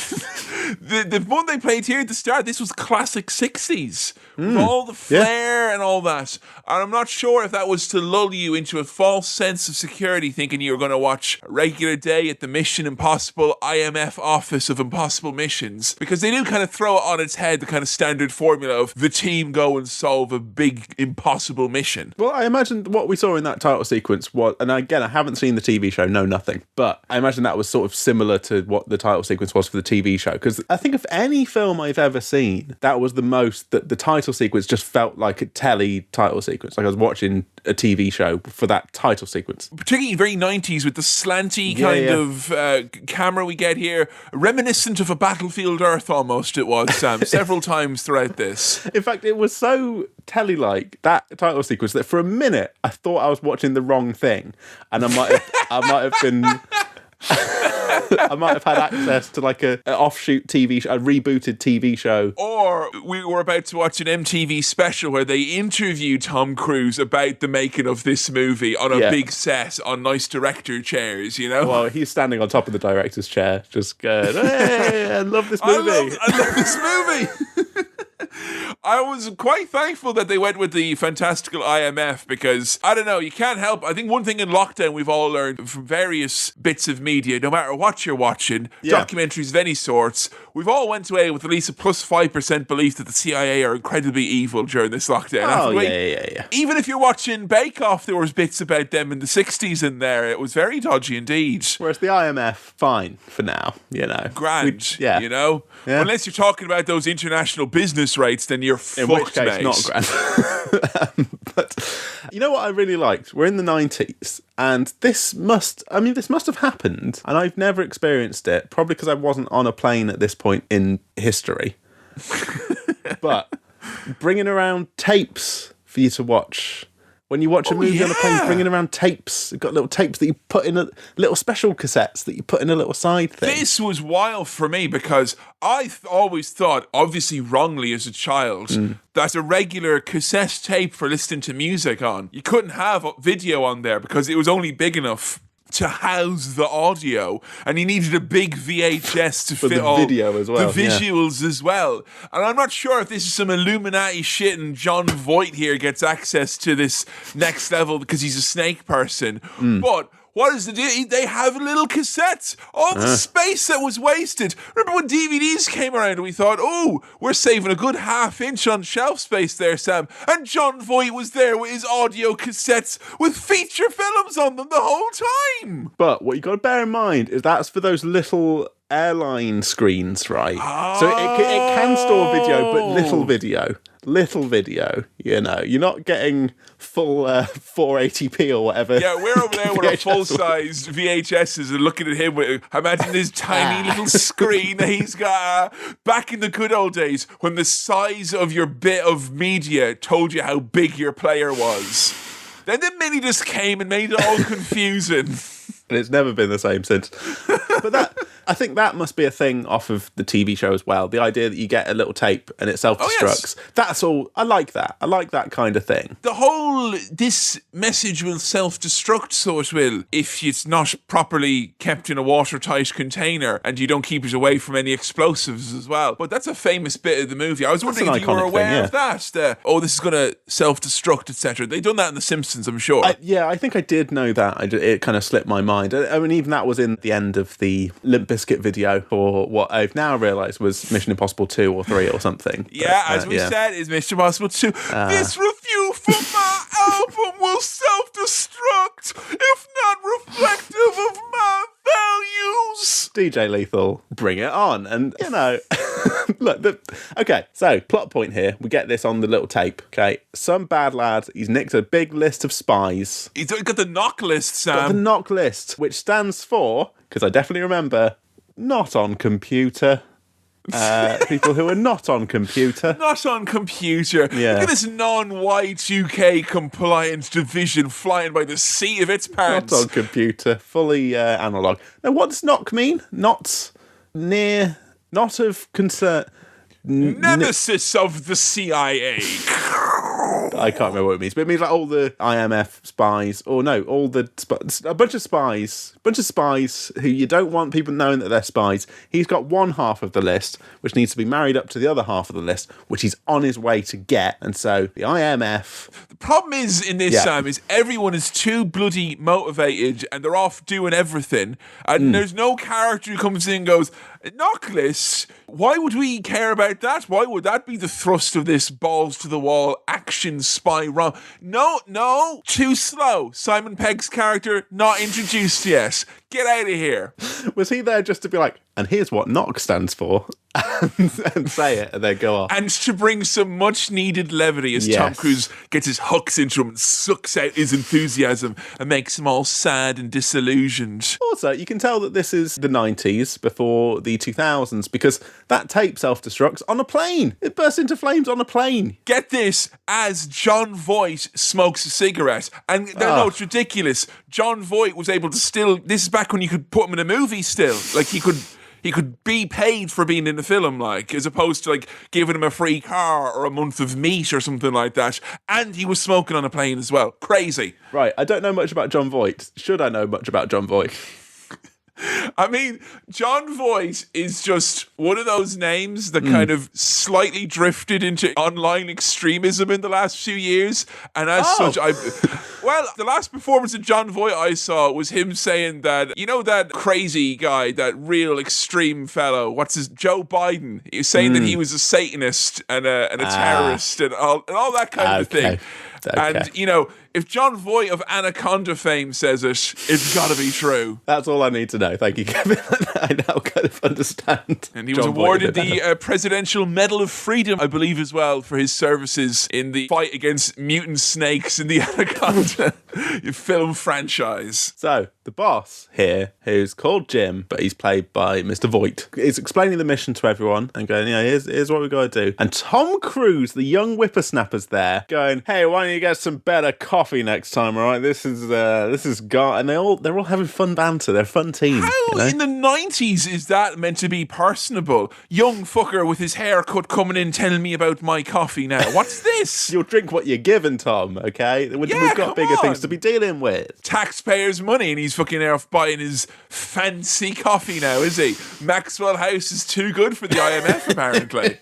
the one they played here at the start, this was classic 60s. with all the flair and all that. And I'm not sure if that was to lull you into a false sense of security, thinking you were going to watch a regular day at the Mission Impossible IMF Office of Impossible Missions, because they do kind of throw it on its head, the kind of standard formula of the team go and solve a big impossible mission. Well, I imagine what we saw in that title sequence was, and again, I haven't seen the TV show, know nothing, but I imagine that was sort of similar to what the title sequence was for the TV show, because I think of any film I've ever seen, that was the most, that the title sequence just felt like a telly title sequence, like I was watching a TV show for that title sequence. Particularly very 90s with the slanty kind of camera we get here, reminiscent of a Battlefield Earth almost it was, Sam, several times throughout this. In fact, it was so telly-like, that title sequence, that for a minute I thought I was watching the wrong thing, and I might have been... I might have had access to like an offshoot TV show, a rebooted TV show. Or we were about to watch an MTV special where they interviewed Tom Cruise about the making of this movie on a big set on nice director chairs, you know? Well, he's standing on top of the director's chair, just going, hey, I love this movie. I love this movie. I was quite thankful that they went with the fantastical IMF because, I don't know, you can't help. I think one thing in lockdown we've all learned from various bits of media, no matter what you're watching, documentaries of any sorts, we've all went away with at least a plus 5% belief that the CIA are incredibly evil during this lockdown. Oh, yeah. Even if you're watching Bake Off, there was bits about them in the 60s in there. It was very dodgy indeed. Whereas the IMF, fine for now, you know. Grand, you know? Yeah. Unless you're talking about those international business rates, then you're fucked, in which case, mate. not grand. But you know what I really liked? We're in the 90s, and this must have happened, and I've never experienced it, probably because I wasn't on a plane at this point in history. But bringing around tapes for you to watch. When you watch a movie on a plane, bringing around tapes. You've got little tapes that you put in little special cassettes that you put in a little side thing. This was wild for me because I always thought, obviously wrongly as a child, that a regular cassette tape for listening to music on, you couldn't have video on there because it was only big enough to house the audio, and he needed a big VHS to fit all video as well, the visuals as well. And I'm not sure if this is some Illuminati shit and John Voight here gets access to this next level because he's a snake person. But what is the deal? They have little cassettes. All the space that was wasted. Remember when DVDs came around and we thought, oh, we're saving a good half-inch on shelf space there, Sam. And John Voight was there with his audio cassettes with feature films on them the whole time. But what you got to bear in mind is that's for those little airline screens, right? So it can store video, but little video, you know. You're not getting full 480p or whatever. Yeah, we're over there with a full-size VHSs and looking at him with, imagine this tiny little screen that he's got. Back in the good old days when the size of your bit of media told you how big your player was. Then the mini disc came and made it all confusing. And it's never been the same since. But I think that must be a thing off of the TV show as well. The idea that you get a little tape and it self-destructs. That's all. I like that. I like that kind of thing. The whole, this message will self-destruct, so it will, if it's not properly kept in a watertight container and you don't keep it away from any explosives as well. But that's a famous bit of the movie. I was wondering if you were aware of that. This is going to self-destruct, etc. They've done that in The Simpsons, I'm sure. I think I did know that. It kind of slipped my mind. I mean, even that was in the end of the Limp Bizkit video for what I've now realised was Mission Impossible 2 or 3 or something. Yeah, but, as we said, is Mission Impossible 2. This review for my album will self-destruct if not reflective of my values. DJ Lethal, bring it on. And, you know, look, okay, so plot point here. We get this on the little tape, okay? Some bad lad, he's nicked a big list of spies. He's got the knock list, Sam. Got the knock list, which stands for, because I definitely remember, not on computer. People who are not on computer. Not on computer. Yeah. Look at this non-Y2K compliant division flying by the seat of its pants. Not on computer, fully analog. Now, what does knock mean? Not near, not of concern. Nemesis of the CIA. I can't remember what it means, but it means like all the IMF spies, or no, a bunch of spies who you don't want people knowing that they're spies. He's got one half of the list, which needs to be married up to the other half of the list, which he's on his way to get. And so the IMF. The problem is in this, Sam, is everyone is too bloody motivated and they're off doing everything. And there's no character who comes in and goes, Nicholas, why would we care about that? Why would that be the thrust of this balls to the wall action spy rom? No, too slow. Simon Pegg's character not introduced yet. Get out of here. Was he there just to be like, and here's what NOC stands for, and say it, and then go off? And to bring some much needed levity as Tom Cruise gets his hooks into him and sucks out his enthusiasm and makes him all sad and disillusioned. Also, you can tell that this is the 90s before the 2000s, because that tape self-destructs on a plane. It bursts into flames on a plane. Get this, as Jon Voight smokes a cigarette. And no, it's ridiculous. Jon Voight was able to still, this is back when you could put him in a movie still. Like, he could be paid for being in the film, like, as opposed to, like, giving him a free car or a month of meat or something like that. And he was smoking on a plane as well. Crazy. Right, I don't know much about Jon Voight. Should I know much about Jon Voight? I mean, Jon Voight is just one of those names that kind of slightly drifted into online extremism in the last few years. And as such, the last performance of Jon Voight I saw was him saying that, you know, that crazy guy, that real extreme fellow, Joe Biden. He was saying that he was a Satanist and a terrorist and all that kind of thing. Okay. And, you know, if Jon Voight of Anaconda fame says it, it's got to be true. That's all I need to know. Thank you, Kevin. I now kind of understand. And he was awarded the Presidential Medal of Freedom, I believe, as well, for his services in the fight against mutant snakes in the Anaconda film franchise. So, the boss here, who's called Jim, but he's played by Mr. Voight, is explaining the mission to everyone and going, here's what we've got to do. And Tom Cruise, the young whippersnapper's there, going, hey, why don't you get some better coffee next time, all right? This is God. And they're all having fun banter. They're a fun team. How in the 90s is that meant to be personable? Young fucker with his haircut coming in telling me about my coffee now. What's this? You'll drink what you're given, Tom, okay? We've got bigger things to be dealing with. Taxpayers' money, and he's fucking off buying his fancy coffee now, is he? Maxwell House is too good for the IMF, apparently.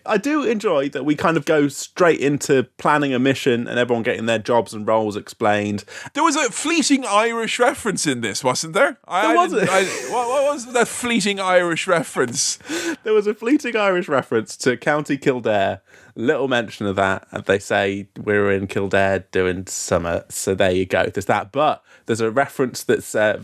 I do enjoy that we kind of go straight into planning a mission and everyone getting their jobs and roles explained. There was a fleeting Irish reference in this, wasn't there? What was that fleeting Irish reference? There was a fleeting Irish reference to County Kildare. Little mention of that, and they say we're in Kildare doing summer, so there you go. There's that, but there's a reference that's, I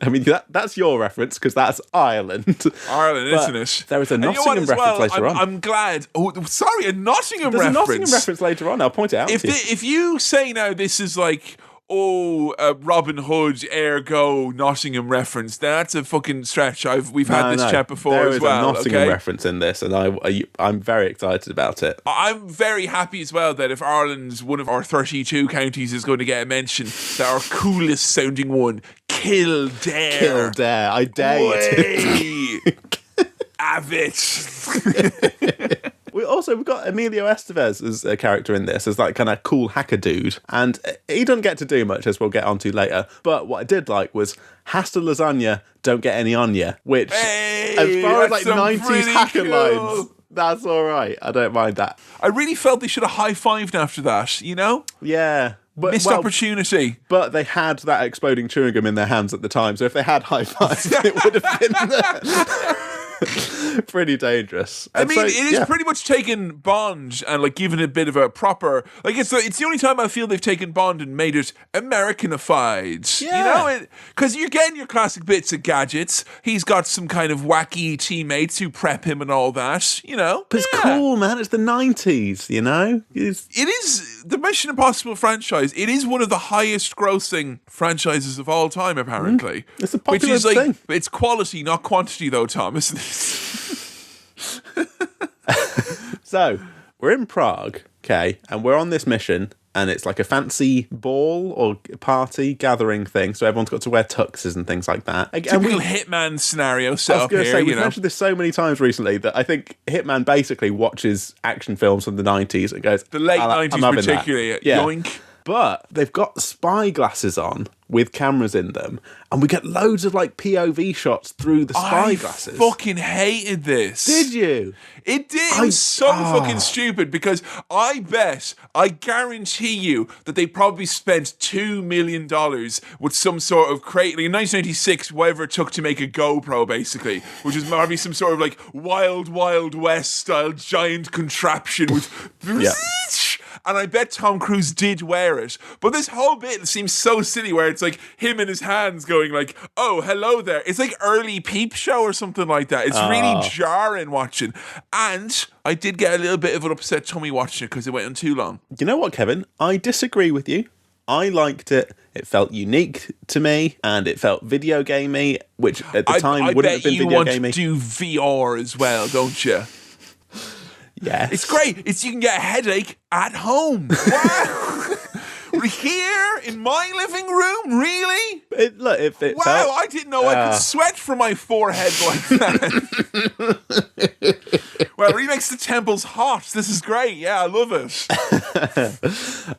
mean, that's your reference, because that's Ireland. Ireland, isn't it? There is a Nottingham reference later on. I'm glad. Oh, sorry, a Nottingham reference. There's a Nottingham reference later on, I'll point it out to you. If you say now this is like, Robin Hood, ergo Nottingham reference, that's a fucking stretch. We've had this chat before as well. There is a Nottingham reference in this, and I'm very excited about it. I'm very happy as well that if Ireland's one of our 32 counties is going to get a mention, that our coolest sounding one, Kildare. Kildare, I dare you to. Have it. We've got Emilio Estevez as a character in this, as that kind of cool hacker dude. And he doesn't get to do much, as we'll get onto later. But what I did like was, Hasta lasagna, don't get any on ya. Which, as far as like 90s hacker lines, that's all right. I don't mind that. I really felt they should have high-fived after that, you know? Yeah. Missed opportunity. But they had that exploding chewing gum in their hands at the time, so if they had high-fived, it would have been pretty dangerous. And it is pretty much taken Bond and like given it a bit of a proper, like it's the only time I feel they've taken Bond and made it Americanified. Yeah. You know, because you're getting your classic bits of gadgets. He's got some kind of wacky teammates who prep him and all that. You know, but it's cool, man. It's the 90s. You know, it is the Mission Impossible franchise. It is one of the highest grossing franchises of all time, apparently. It's a popular thing. It's quality, not quantity, though, Tom, isn't it? So, we're in Prague, okay, and we're on this mission and it's like a fancy ball or party gathering thing. So everyone's got to wear tuxes and things like that. Typical Hitman scenario set up here. I was going to say, we've mentioned this so many times recently that I think Hitman basically watches action films from the 90s and goes, the late 90s particularly. Yeah. Yoink. But they've got spy glasses on with cameras in them, and we get loads of like POV shots through the spy glasses. I fucking hated this. Did you? It did. It was so fucking stupid because I guarantee you that they probably spent $2 million with some sort of crate, like in 1996, whatever it took to make a GoPro, basically, which is probably some sort of like Wild Wild West style giant contraption with. Yeah. And I bet Tom Cruise did wear it. But this whole bit seems so silly where it's like him in his hands going like, oh, hello there. It's like early Peep Show or something like that. It's really jarring watching. And I did get a little bit of an upset tummy watching it because it went on too long. You know what, Kevin? I disagree with you. I liked it. It felt unique to me, and it felt video gamey, which at the time wouldn't have been video gamey. I bet you want to do VR as well, don't you? Yeah, it's great. You can get a headache at home. Wow. Here in my living room, really? Wow, I didn't know I could sweat from my forehead like that. Well, it really makes the temples hot. This is great. Yeah, I love it.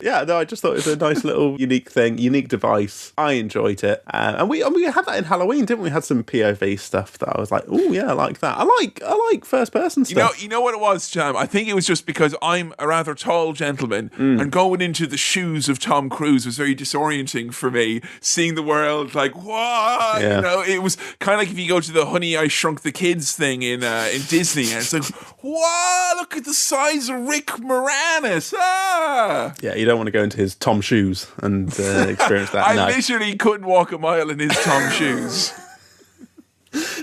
Yeah, no, I just thought it was a nice little unique thing, unique device. I enjoyed it. And we had that in Halloween, didn't we? Had some POV stuff that I was like, oh yeah, I like that. I like first person stuff. You know what it was, Jam? I think it was just because I'm a rather tall gentleman and going into the shoes of Tom Cruise was very disorienting for me. Seeing the world like, what? Yeah. You know, it was kind of like if you go to the Honey, I Shrunk the Kids thing in Disney, and it's like, wow, look at the size of Rick Moranis. Yeah, you don't want to go into his Tom shoes and experience that. I literally couldn't walk a mile in his Tom shoes.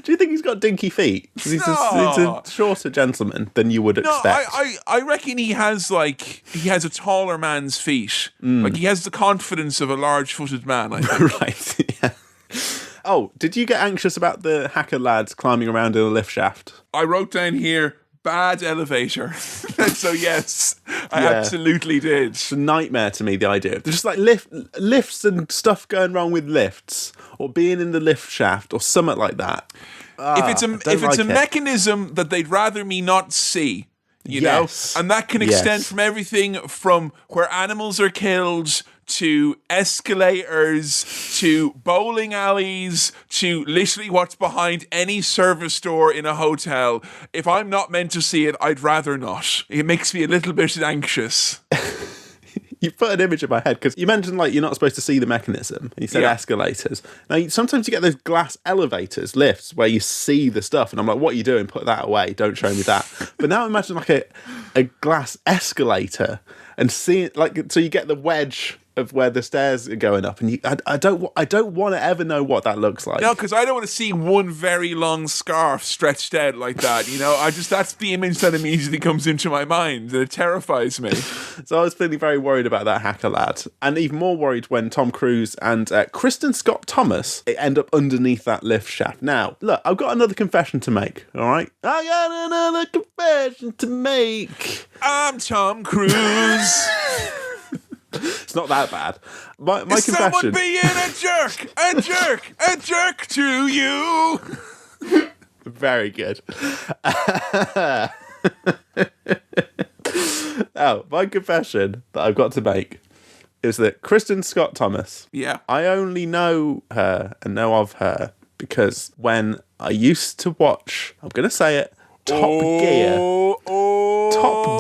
Do you think he's got dinky feet? He's a shorter gentleman than you would expect. I reckon he has a taller man's feet. Like he has the confidence of a large-footed man, I think. Right, yeah. Oh, did you get anxious about the hacker lads climbing around in a lift shaft? I wrote down here, bad elevator. So yes, I absolutely did. It's a nightmare to me, the idea. There's just like lifts and stuff going wrong with lifts, or being in the lift shaft, or something like that. If it's a mechanism that they'd rather me not see, you know, and that can extend from everything from where animals are killed to escalators, to bowling alleys, to literally what's behind any service door in a hotel. If I'm not meant to see it, I'd rather not. It makes me a little bit anxious. You put an image in my head, because you mentioned like you're not supposed to see the mechanism. You said escalators. Now, sometimes you get those glass elevators, lifts, where you see the stuff, and I'm like, what are you doing? Put that away. Don't show me that. But now imagine like a glass escalator, and see it like, so you get the wedge of where the stairs are going up, and I don't want to ever know what that looks like. No, because I don't want to see one very long scarf stretched out like that. You know, that's the image that immediately comes into my mind, and it terrifies me. So I was feeling very worried about that hacker lad, and even more worried when Tom Cruise and Kristen Scott Thomas end up underneath that lift shaft. Now, look, I've got another confession to make. All right, I got another confession to make. I'm Tom Cruise. It's not that bad. My confession. Someone being a jerk to you. Very good. Oh, my confession that I've got to make is that Kristen Scott Thomas. Yeah. I only know her and know of her because when I used to watch, I'm going to say it, Top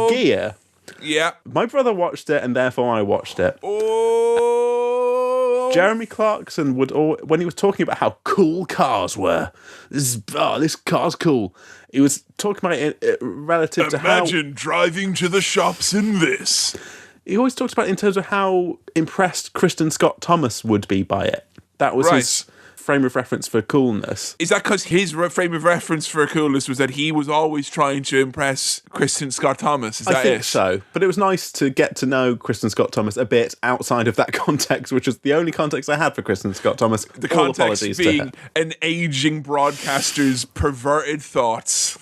Gear. Yeah. My brother watched it, and therefore I watched it. Oh. Jeremy Clarkson would, when he was talking about how cool cars were, this car's cool. He was talking about it relative to how... Imagine driving to the shops in this. He always talks about it in terms of how impressed Kristen Scott Thomas would be by it. That was his frame of reference for coolness. Is that because his frame of reference for coolness was that he was always trying to impress Kristen Scott Thomas? I think so. But it was nice to get to know Kristen Scott Thomas a bit outside of that context, which was the only context I had for Kristen Scott Thomas. The context being an aging broadcaster's perverted thoughts.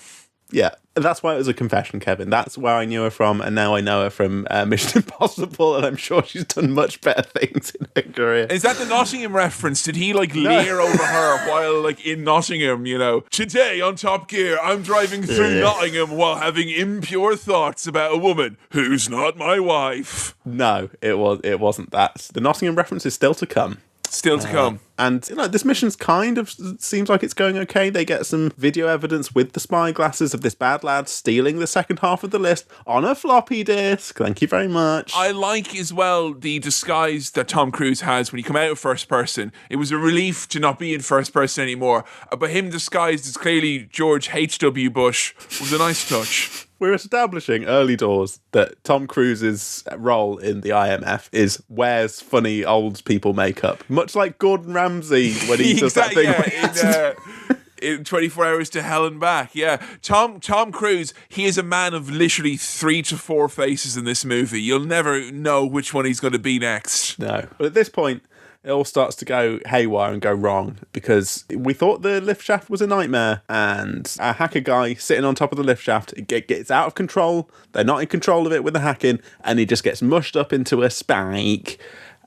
Yeah, That's why it was a confession, Kevin. That's where I knew her from, and now I know her from Mission Impossible, and I'm sure she's done much better things in her career. Is that the Nottingham reference? Did he leer over her while in Nottingham, Today on Top Gear, I'm driving through Nottingham while having impure thoughts about a woman who's not my wife. No, it wasn't that. The Nottingham reference is still to come. Still to come. And, this mission's kind of seems like it's going okay. They get some video evidence with the spy glasses of this bad lad stealing the second half of the list on a floppy disk. Thank you very much. I like as well the disguise that Tom Cruise has when he come out of first person. It was a relief to not be in first person anymore. But him disguised as clearly George H.W. Bush was a nice touch. We're establishing early doors that Tom Cruise's role in the IMF is wears funny old people makeup, much like Gordon Ramsay when he does that thing. In 24 Hours to Hell and Back, yeah. Tom Cruise, he is a man of literally 3 to 4 faces in this movie. You'll never know which one he's going to be next. No. But at this point, it all starts to go haywire and go wrong because we thought the lift shaft was a nightmare, and a hacker guy sitting on top of the lift shaft gets out of control. They're not in control of it with the hacking, and he just gets mushed up into a spike.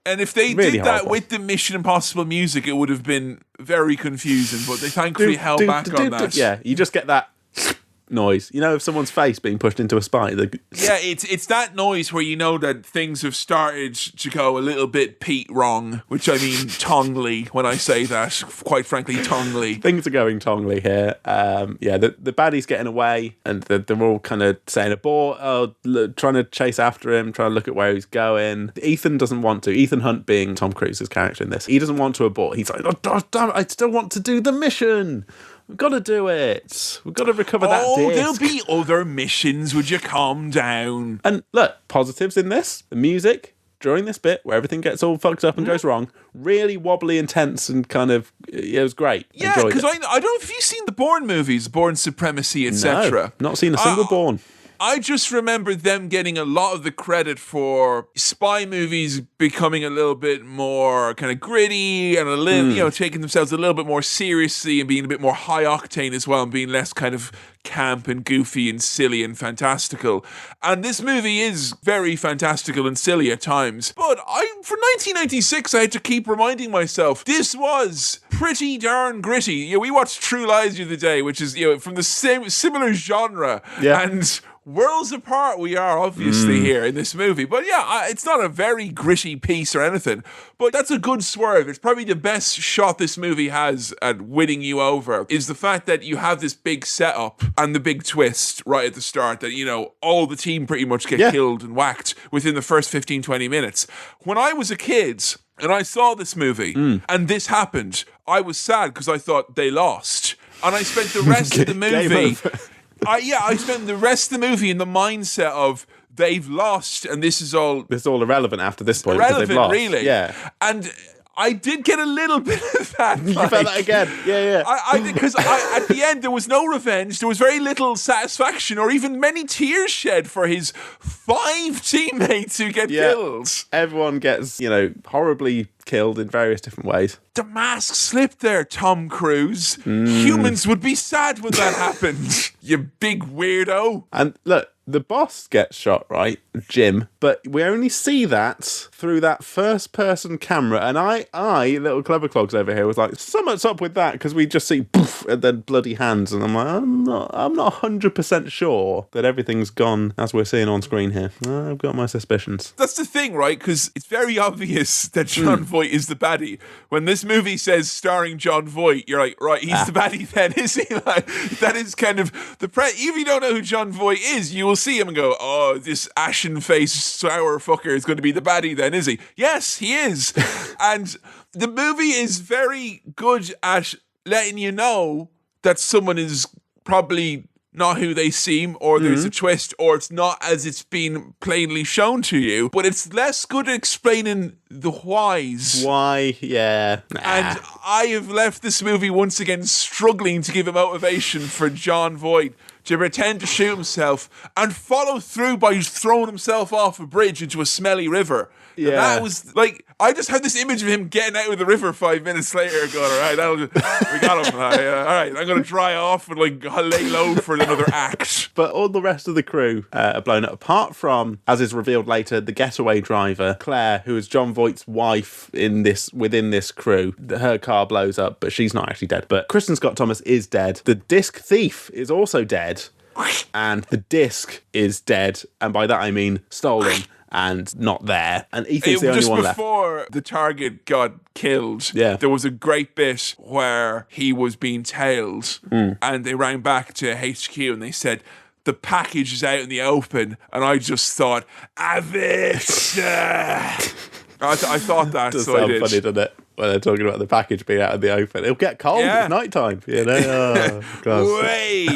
And if they did that with the Mission Impossible music, it would have been very confusing, but they thankfully held back on that. Yeah, you just get that noise. If someone's face being pushed into a spike. Yeah, it's that noise where you know that things have started to go a little bit Pete wrong, which I mean tongly when I say that, quite frankly, tongly. Things are going tongly here. The baddie's getting away, and they're all kind of saying abort, trying to chase after him, trying to look at where he's going. Ethan doesn't want to. Ethan Hunt being Tom Cruise's character in this. He doesn't want to abort. He's like, oh, damn it, I still want to do the mission. We've got to do it. We've got to recover that disc. There'll be other missions. Would you calm down? And look, positives in this. The music during this bit where everything gets all fucked up and goes wrong, really wobbly and tense and kind of, it was great. Yeah, because I don't know if you've seen the Bourne movies, Bourne Supremacy, etc. No, not seen a single Bourne. I just remember them getting a lot of the credit for spy movies becoming a little bit more kind of gritty and a little, taking themselves a little bit more seriously and being a bit more high octane as well and being less kind of camp and goofy and silly and fantastical. And this movie is very fantastical and silly at times. But for 1996, I had to keep reminding myself, this was pretty darn gritty. We watched True Lies the other day, which is, from the similar genre. Yeah. And worlds apart we are obviously here in this movie, but it's not a very gritty piece or anything, but that's a good swerve. It's probably the best shot this movie has at winning you over, is the fact that you have this big setup and the big twist right at the start that all the team pretty much get killed and whacked within the first 15-20 minutes. When I was a kid and I saw this movie and this happened, I was sad because I thought they lost, and I spent the rest of the movie I spent the rest of the movie in the mindset of they've lost and this is all irrelevant after this point. Irrelevant, they've lost. really. Yeah. And I did get a little bit of that. You felt that again. Yeah. I did, because at the end there was no revenge. There was very little satisfaction or even many tears shed for his 5 teammates who get killed. Everyone gets, horribly killed in various different ways. The mask slipped there, Tom Cruise. Humans would be sad when that happened. You big weirdo. And look, the boss gets shot, right? Jim. But we only see that through that first-person camera. And I, little clever clogs over here, was like, something's up with that, because we just see poof, and then bloody hands. And I'm like, I'm not 100% sure that everything's gone as we're seeing on screen here. I've got my suspicions. That's the thing, right? Because it's very obvious that John Voight is the baddie. When this movie says starring John Voight, you're like, right, he's the baddie then, is he? Like, that is kind of the if you don't know who John Voight is, you will see him and go, oh, this ashen-faced sour fucker is going to be the baddie then, is he? Yes, he is. And the movie is very good at letting you know that someone is probably not who they seem, or there's a twist, or it's not as it's been plainly shown to you, but it's less good at explaining the whys. Why? Yeah. And I have left this movie once again struggling to give a motivation for John Voight to pretend to shoot himself and follow through by throwing himself off a bridge into a smelly river. Yeah. And that was like, I just have this image of him getting out of the river 5 minutes later, going, all right, we got him. All right, I'm going to dry off and like lay low for another act. But all the rest of the crew are blown up, apart from, as is revealed later, the getaway driver, Claire, who is John Voight's wife within this crew. Her car blows up, but she's not actually dead. But Kristen Scott Thomas is dead. The disc thief is also dead. And the disc is dead. And by that I mean stolen. And not there. And Ethan's the only one left. Just before the target got killed, there was a great bit where he was being tailed and they rang back to HQ and they said, the package is out in the open. And I just thought, have it! I thought that, does so I sound did. Funny, doesn't it? When they're talking about the package being out in the open. It'll get cold at night time, you know? Way!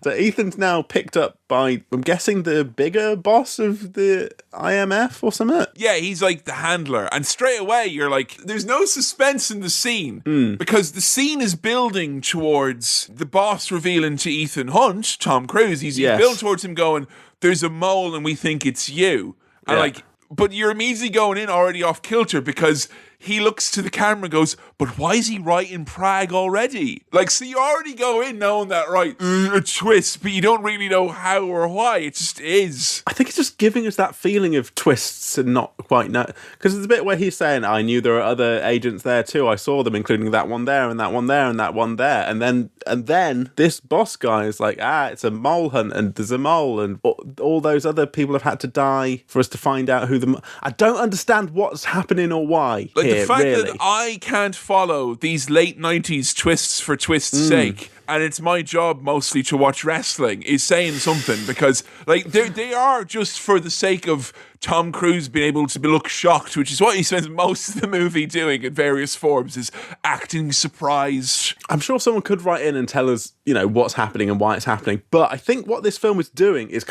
So Ethan's now picked up by, I'm guessing, the bigger boss of the IMF or something? Yeah, he's like the handler. And straight away, you're like, there's no suspense in the scene because the scene is building towards the boss revealing to Ethan Hunt, Tom Cruise, he's built towards him going, there's a mole and we think it's you. And but you're immediately going in already off kilter because he looks to the camera and goes, but why is he right in Prague already? Like, so you already go in knowing that, right, a twist, but you don't really know how or why. It just is. I think it's just giving us that feeling of twists and not quite know. Because there's a bit where he's saying, I knew there were other agents there too. I saw them, including that one there and that one there and that one there. And then this boss guy is like, it's a mole hunt and there's a mole and all those other people have had to die for us to find out who I don't understand what's happening or why. Like the fact that I can't follow these late 90s twists for twist's sake, and it's my job mostly to watch wrestling, is saying something because like they are just for the sake of Tom Cruise being able to look shocked, which is what he spends most of the movie doing in various forms, is acting surprised. I'm sure someone could write in and tell us, you know, what's happening and why it's happening. But I think what this film is doing is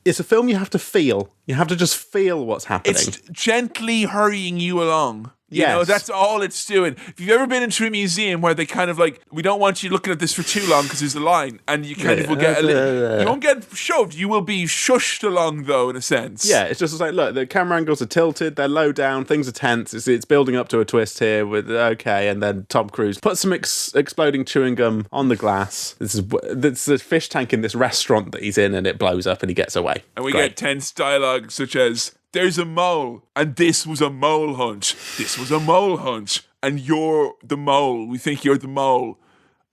it's a film you have to feel. You have to just feel what's happening. It's gently hurrying you along. You know, that's all it's doing. If you've ever been into a museum where they kind of like, we don't want you looking at this for too long because there's a line, and you kind of will get you won't get shoved. You will be shushed along, though, in a sense. Yeah, it's just like, look, the camera angles are tilted, they're low down, things are tense. It's building up to a twist here with and then Tom Cruise puts some exploding chewing gum on the glass. This is a fish tank in this restaurant that he's in, and it blows up, and he gets away. And we get tense dialogue such as, there's a mole, and this was a mole hunt. This was a mole hunt, and you're the mole. We think you're the mole.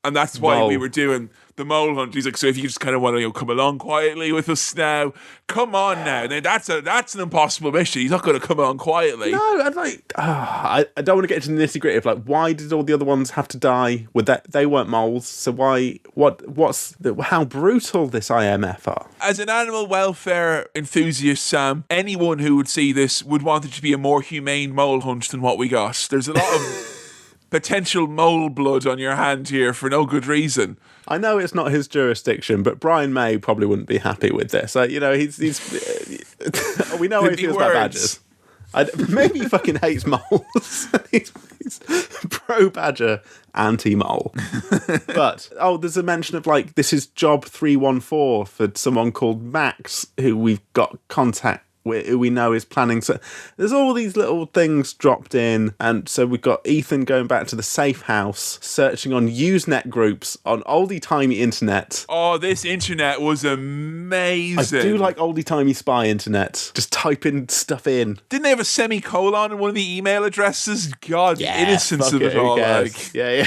And that's why we were doing the mole hunt. He's like, so if you just kind of want to come along quietly with us now, come on now. Now that's an impossible mission. He's not going to come on quietly. No, I don't want to get into the nitty gritty of like, why did all the other ones have to die? With that, they weren't moles. So how brutal this IMF are? As an animal welfare enthusiast, Sam, anyone who would see this would want it to be a more humane mole hunt than what we got. There's a lot of potential mole blood on your hand here for no good reason. I know it's not his jurisdiction, but Brian May probably wouldn't be happy with this. You know, he's we know how he feels about badgers. Maybe he fucking hates moles. he's pro-badger, anti-mole. But, there's a mention of, like, this is job 314 for someone called Max, who we've got contact who we know is planning. So there's all these little things dropped in, and so we've got Ethan going back to the safe house, searching on Usenet groups on oldie-timey internet. Oh, this internet was amazing. I do like oldie-timey spy internet. Just typing stuff in. Didn't they have a semicolon in one of the email addresses? God, the innocence of it all. Yeah.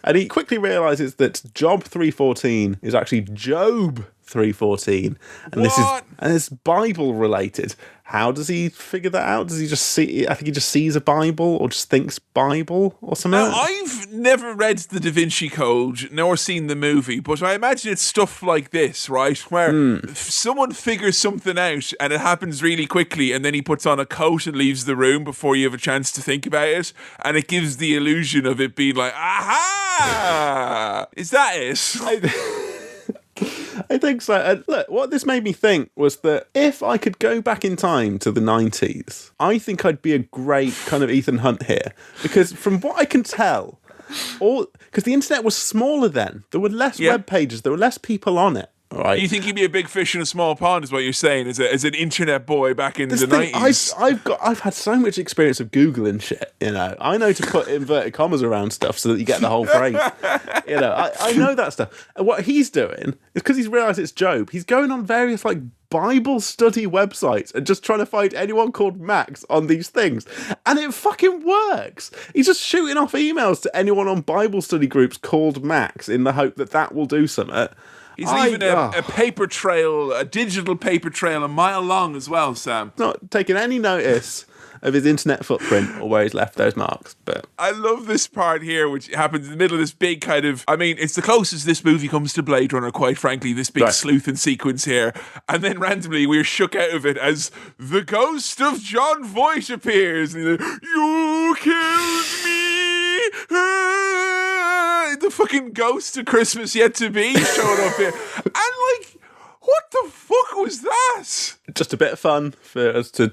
And he quickly realises that job 314 is actually Job 314, and it's Bible related. How does he figure that out? Does he just see? I think he just sees a Bible or just thinks Bible or something. Now, I've never read the Da Vinci Code nor seen the movie, but I imagine it's stuff like this, right? Where someone figures something out and it happens really quickly, and then he puts on a coat and leaves the room before you have a chance to think about it, and it gives the illusion of it being like, aha! Is that it? I think so. And look, what this made me think was that if I could go back in time to the 90s, I think I'd be a great kind of Ethan Hunt here. Because from what I can tell, because the internet was smaller then, there were less web pages, there were less people on it. right? You think he'd be a big fish in a small pond, is what you're saying, as an internet boy back in the 90s. I've had so much experience of Googling shit, you know. I know to put inverted commas around stuff so that you get the whole phrase. You know, I know that stuff. And what he's doing is, because he's realised it's Job, he's going on various, like, Bible study websites and just trying to find anyone called Max on these things. And it fucking works. He's just shooting off emails to anyone on Bible study groups called Max in the hope that will do something. He's leaving a paper trail, a digital paper trail, a mile long as well, Sam. Not taking any notice of his internet footprint or where he's left those marks. But I love this part here, which happens in the middle of this big kind of, I mean, it's the closest this movie comes to Blade Runner, quite frankly, this big sleuthing sequence here. And then randomly we're shook out of it as the ghost of John Voight appears. And he's like, you killed me. The fucking ghost of Christmas Yet to Be showing up here. And like, what the fuck was that? Just a bit of fun for us to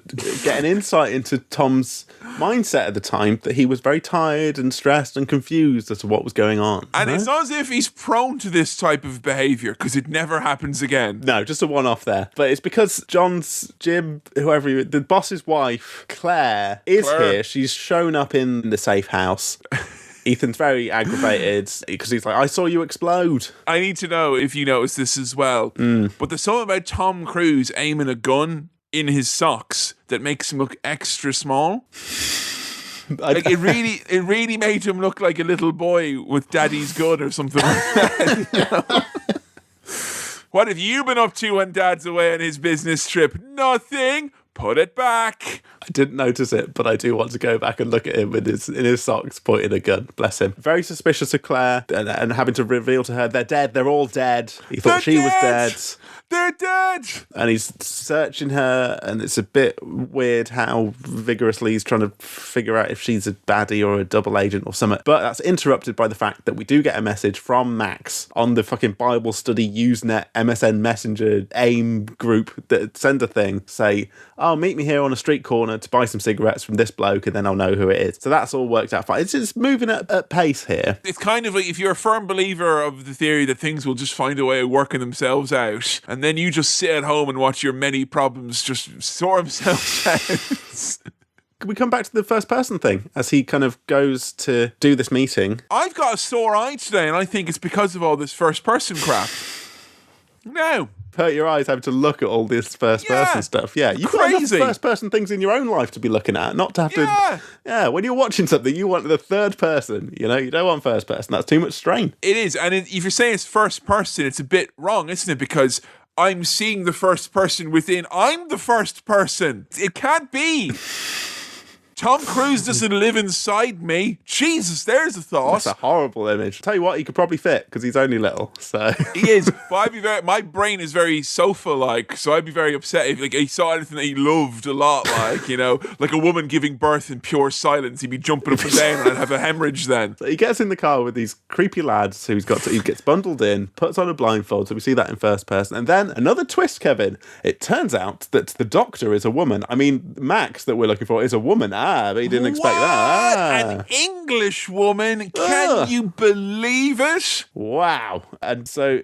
get an insight into Tom's mindset at the time, that he was very tired and stressed and confused as to what was going on. And it's not as if he's prone to this type of behaviour, because it never happens again. No, just a one-off there. But it's because the boss's wife, Claire, is here. She's shown up in the safe house. Ethan's very aggravated because he's like, I saw you explode. I need to know if you noticed this as well. But there's something about Tom Cruise aiming a gun in his socks that makes him look extra small. Like it really made him look like a little boy with daddy's gun or something like that. You know? What have you been up to when Dad's away on his business trip? Nothing. Put it back. I didn't notice it, but I do want to go back and look at him in his socks pointing a gun. Bless him. Very suspicious of Claire and having to reveal to her they're dead. They're all dead. He thought she was dead. They're dead. And he's searching her, and it's a bit weird how vigorously he's trying to figure out if she's a baddie or a double agent or something. But that's interrupted by the fact that we do get a message from Max on the fucking Bible study Usenet MSN Messenger AIM group that send a thing, say, oh, meet me here on a street corner to buy some cigarettes from this bloke, and then I'll know who it is. So that's all worked out fine. It's just moving at pace here. It's kind of like if you're a firm believer of the theory that things will just find a way of working themselves out, and then you just sit at home and watch your many problems just sort themselves out. Can we come back to the first person thing as he kind of goes to do this meeting? I've got a sore eye today, and I think it's because of all this first person crap. No. Hurt your eyes having to look at all this first person stuff. Yeah, you've got enough first person things in your own life to be looking at, not to have to. Yeah, when you're watching something, you want the third person. You know, you don't want first person. That's too much strain. It is, and if you're saying it's first person, it's a bit wrong, isn't it? Because I'm seeing the first person within. I'm the first person. It can't be. Tom Cruise doesn't live inside me. Jesus, there's a thought. That's a horrible image. Tell you what, he could probably fit because he's only little. So he is. But my brain is very sofa-like, so I'd be very upset if he saw anything that he loved a lot, like, you know, like a woman giving birth in pure silence. He'd be jumping up and down, and I'd have a hemorrhage then. So he gets in the car with these creepy lads he gets bundled in, puts on a blindfold, so we see that in first person. And then another twist, Kevin. It turns out that the doctor is a woman. I mean, Max that we're looking for is a woman. But he didn't expect that. An English woman. Can you believe it? Wow. And so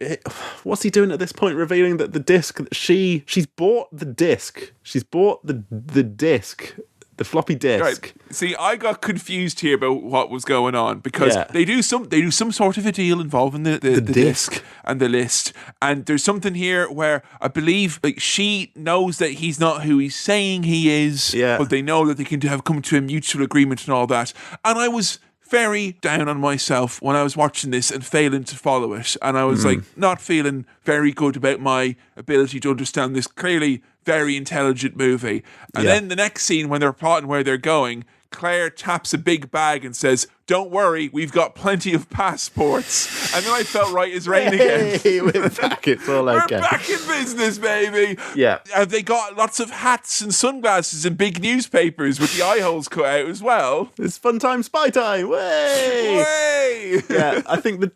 what's he doing at this point, revealing that the disc that she's bought the disc. She's bought the disc. The floppy disk. Right. See, I got confused here about what was going on because they do some sort of a deal involving the disc and the list, and there's something here where I believe like she knows that he's not who he's saying he is, but they know that they can have come to a mutual agreement and all that. And I was very down on myself when I was watching this and failing to follow it, and I was like not feeling very good about my ability to understand this clearly very intelligent movie. And then the next scene when they're plotting where they're going, Claire taps a big bag and says, don't worry, we've got plenty of passports. And then I felt right as rain again. We're back, it's all okay. We're back in business, baby. Yeah. And they got lots of hats and sunglasses and big newspapers with the eye holes cut out as well. It's fun time, spy time. Way! Way! Yeah, I think the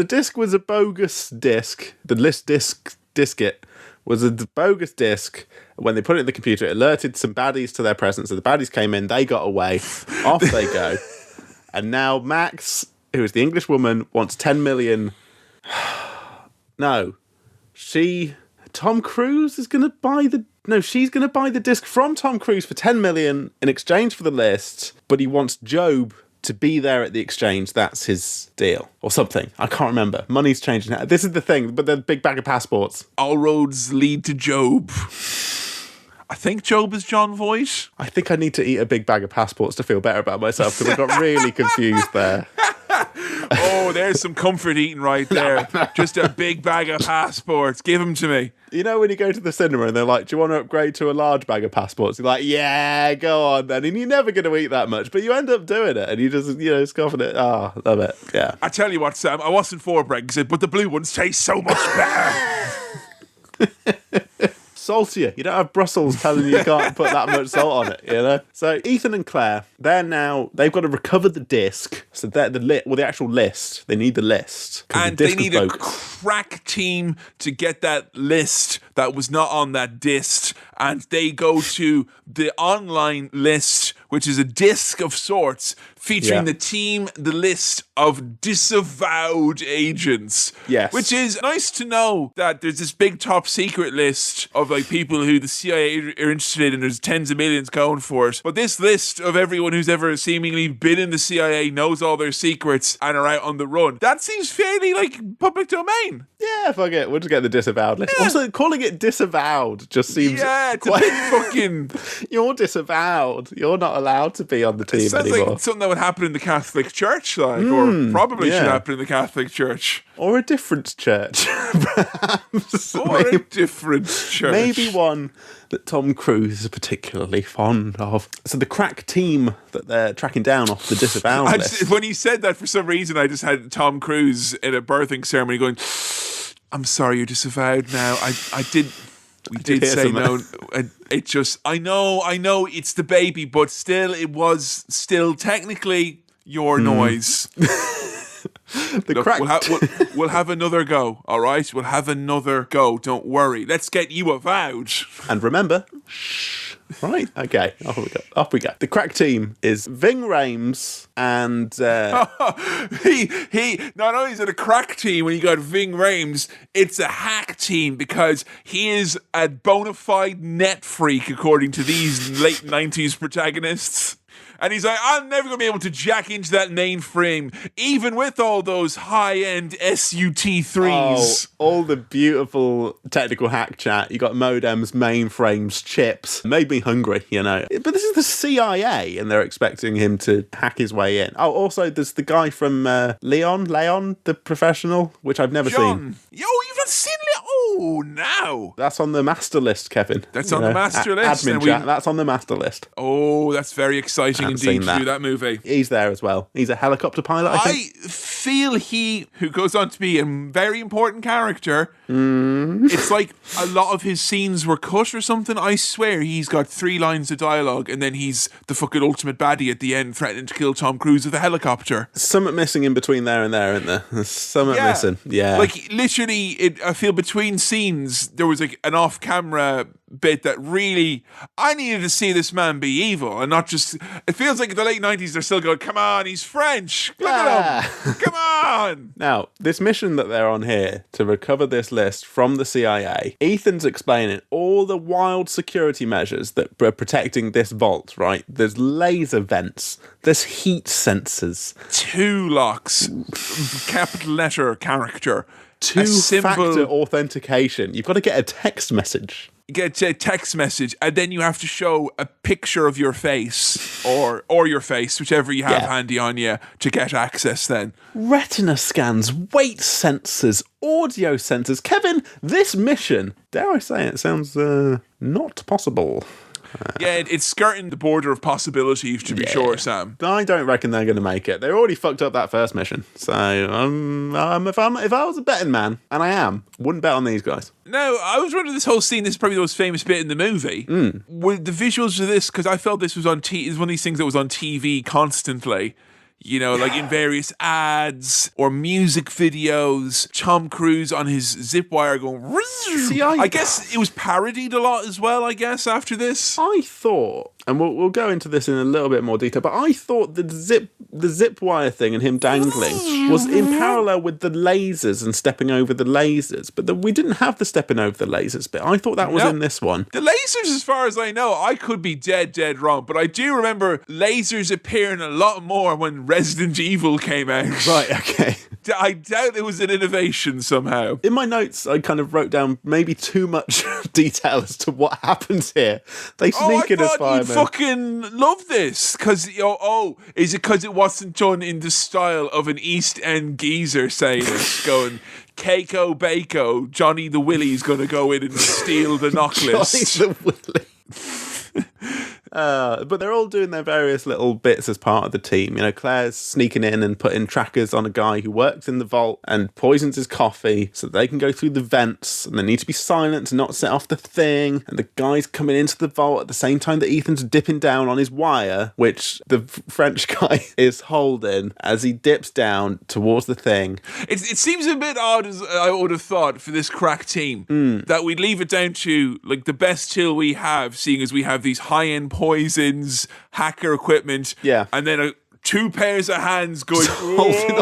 disc was a bogus disc. The list disket was a bogus disc. When they put it in the computer, it alerted some baddies to their presence. So the baddies came in, they got away, off they go. And now Max, who is the English woman, wants 10 million. No. Tom Cruise is going to buy she's going to buy the disc from Tom Cruise for 10 million in exchange for the list, but he wants Job to be there at the exchange. That's his deal. Or something. I can't remember. Money's changing. This is the thing, but the big bag of passports. All roads lead to Job. I think Job is John Voight. I think I need to eat a big bag of passports to feel better about myself, because I got really confused there. Oh, there's some comfort eating right there. Just a big bag of passports. Give them to me. You know when you go to the cinema and they're like, do you want to upgrade to a large bag of passports? You're like, yeah, go on then. And you're never going to eat that much, but you end up doing it and you just, scoffing it. Oh, love it. Yeah. I tell you what, Sam, I wasn't for Brexit, but the blue ones taste so much better. Saltier. You don't have Brussels telling you can't put that much salt on it, So Ethan and Claire, they've got to recover the disc. So they're the actual list. They need the list. And they need a crack team to get that list that was not on that disc. And they go to the online list, which is a disc of sorts, featuring the team, the list of disavowed agents. Yes. Which is nice to know that there's this big top secret list of like people who the CIA are interested in. There's tens of millions going for it. But this list of everyone who's ever seemingly been in the CIA, knows all their secrets and are out on the run, that seems fairly like public domain. Yeah, fuck it. We'll just get the disavowed list. Yeah. Also, calling it disavowed just seems... Yeah, it's a bit fucking... You're disavowed. You're not allowed to be on the team anymore. It sounds like something that would happen in the Catholic Church, or probably should happen in the Catholic Church. Or a different church, perhaps. Or a different church. Maybe one that Tom Cruise is particularly fond of. So the crack team that they're tracking down off the disavowed list. When you said that, for some reason, I just had Tom Cruise in a birthing ceremony going, I'm sorry, you're disavowed now. We did say no. It just, I know it's the baby, but still, it was still technically your noise. We'll have another go, all right? We'll have another go. Don't worry. Let's get you avowed. And remember, shh. Right, okay, off we go. The crack team is Ving Rhames and... he not only is it a crack team when you got Ving Rhames, it's a hack team because he is a bona fide net freak, according to these late 90s protagonists. And he's like, I'm never going to be able to jack into that mainframe, even with all those high-end SUT3s. Oh, all the beautiful technical hack chat. You got modems, mainframes, chips. Made me hungry, But this is the CIA, and they're expecting him to hack his way in. Oh, also, there's the guy from Leon, the professional, which I've never seen. Yo, you've not seen Leon? Oh, now. That's on the master list, Kevin. That's on the master list. Admin chat, that's on the master list. Oh, that's very exciting indeed to do that movie. He's there as well. He's a helicopter pilot, I think. I feel who goes on to be a very important character. It's like a lot of his scenes were cut or something. I swear he's got 3 lines of dialogue and then he's the fucking ultimate baddie at the end threatening to kill Tom Cruise with a helicopter. Something missing in between there and there, isn't there? There's something missing. Yeah. Like literally, I feel between scenes there was like an off-camera bit that really, I needed to see this man be evil and not just, it feels like in the late 90s they're still going, come on, he's French, look at him, come on. Now, this mission that they're on here to recover this list from the CIA, Ethan's explaining all the wild security measures that are protecting this vault, right? There's laser vents, there's heat sensors. 2 locks, capital letter character. 2-factor authentication. You've got to get a text message. You get a text message, and then you have to show a picture of your face, or your face, whichever you have handy on you, to get access then. Retina scans, weight sensors, audio sensors. Kevin, this mission, dare I say it, sounds not possible. Yeah, it's skirting the border of possibility, to be sure, Sam. I don't reckon they're going to make it. They already fucked up that first mission. So, if I was a betting man, and I am, wouldn't bet on these guys. No, I was wondering, this whole scene, this is probably the most famous bit in the movie. With the visuals of this, because I felt this was on is one of these things that was on TV constantly. you know, like in various ads or music videos, Tom Cruise on his zip wire going. See, I guess it was parodied a lot as well. I guess after this, I thought, and we'll go into this in a little bit more detail, but I thought the zip wire thing and him dangling was in parallel with the lasers and stepping over the lasers, but we didn't have the stepping over the lasers bit. I thought that was in this one. The lasers, as far as I know, I could be dead wrong, but I do remember lasers appearing a lot more when Resident Evil came out. Right, okay. I doubt it was an innovation somehow. In my notes, I kind of wrote down maybe too much detail as to what happens here. They sneak in as firemen. You'd fucking love this, because, is it because it wasn't done in the style of an East End geezer saying it, going, Keiko Bako, Johnny the Willie's going to go in and steal the knock list. Johnny the Willie. But they're all doing their various little bits as part of the team. You know, Claire's sneaking in and putting trackers on a guy who works in the vault and poisons his coffee so that they can go through the vents, and they need to be silent to not set off the thing. And the guy's coming into the vault at the same time that Ethan's dipping down on his wire, which the French guy is holding as he dips down towards the thing. It seems a bit odd, as I would have thought, for this crack team, that we'd leave it down to like the best tool we have, seeing as we have these high-end poisons, hacker equipment, and then two pairs of hands going holding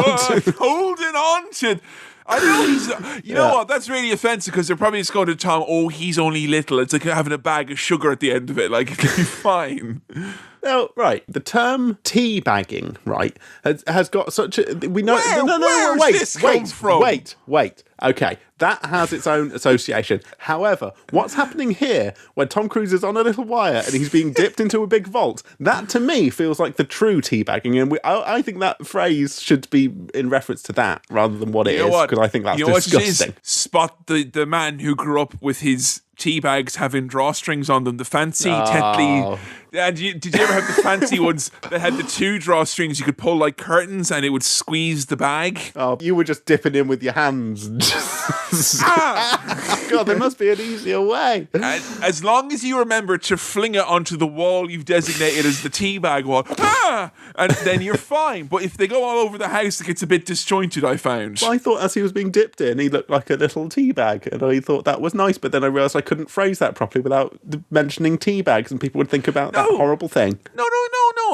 on to. I know he's. You know what? That's really offensive, because they're probably just going to Tom. Oh, he's only little. It's like having a bag of sugar at the end of it. Like, it'll be fine. Now, right, the term teabagging, right, has got such a... We know... Wait. Okay, that has its own association. However, what's happening here, when Tom Cruise is on a little wire and he's being dipped into a big vault, that to me feels like the true teabagging, and I think that phrase should be in reference to that rather than what it is, because I think that's disgusting. Spot the man who grew up with his tea bags having drawstrings on them, the fancy Tetley. And did you ever have the fancy ones that had the two drawstrings you could pull like curtains and it would squeeze the bag? Oh, you were just dipping in with your hands. God, there must be an easier way. As long as you remember to fling it onto the wall you've designated as the tea bag wall, and then you're fine. But if they go all over the house, it gets a bit disjointed, I found. Well, I thought as he was being dipped in, he looked like a little tea bag, and I thought that was nice, but then I realised I couldn't phrase that properly without mentioning tea bags, and people would think about that horrible thing. No,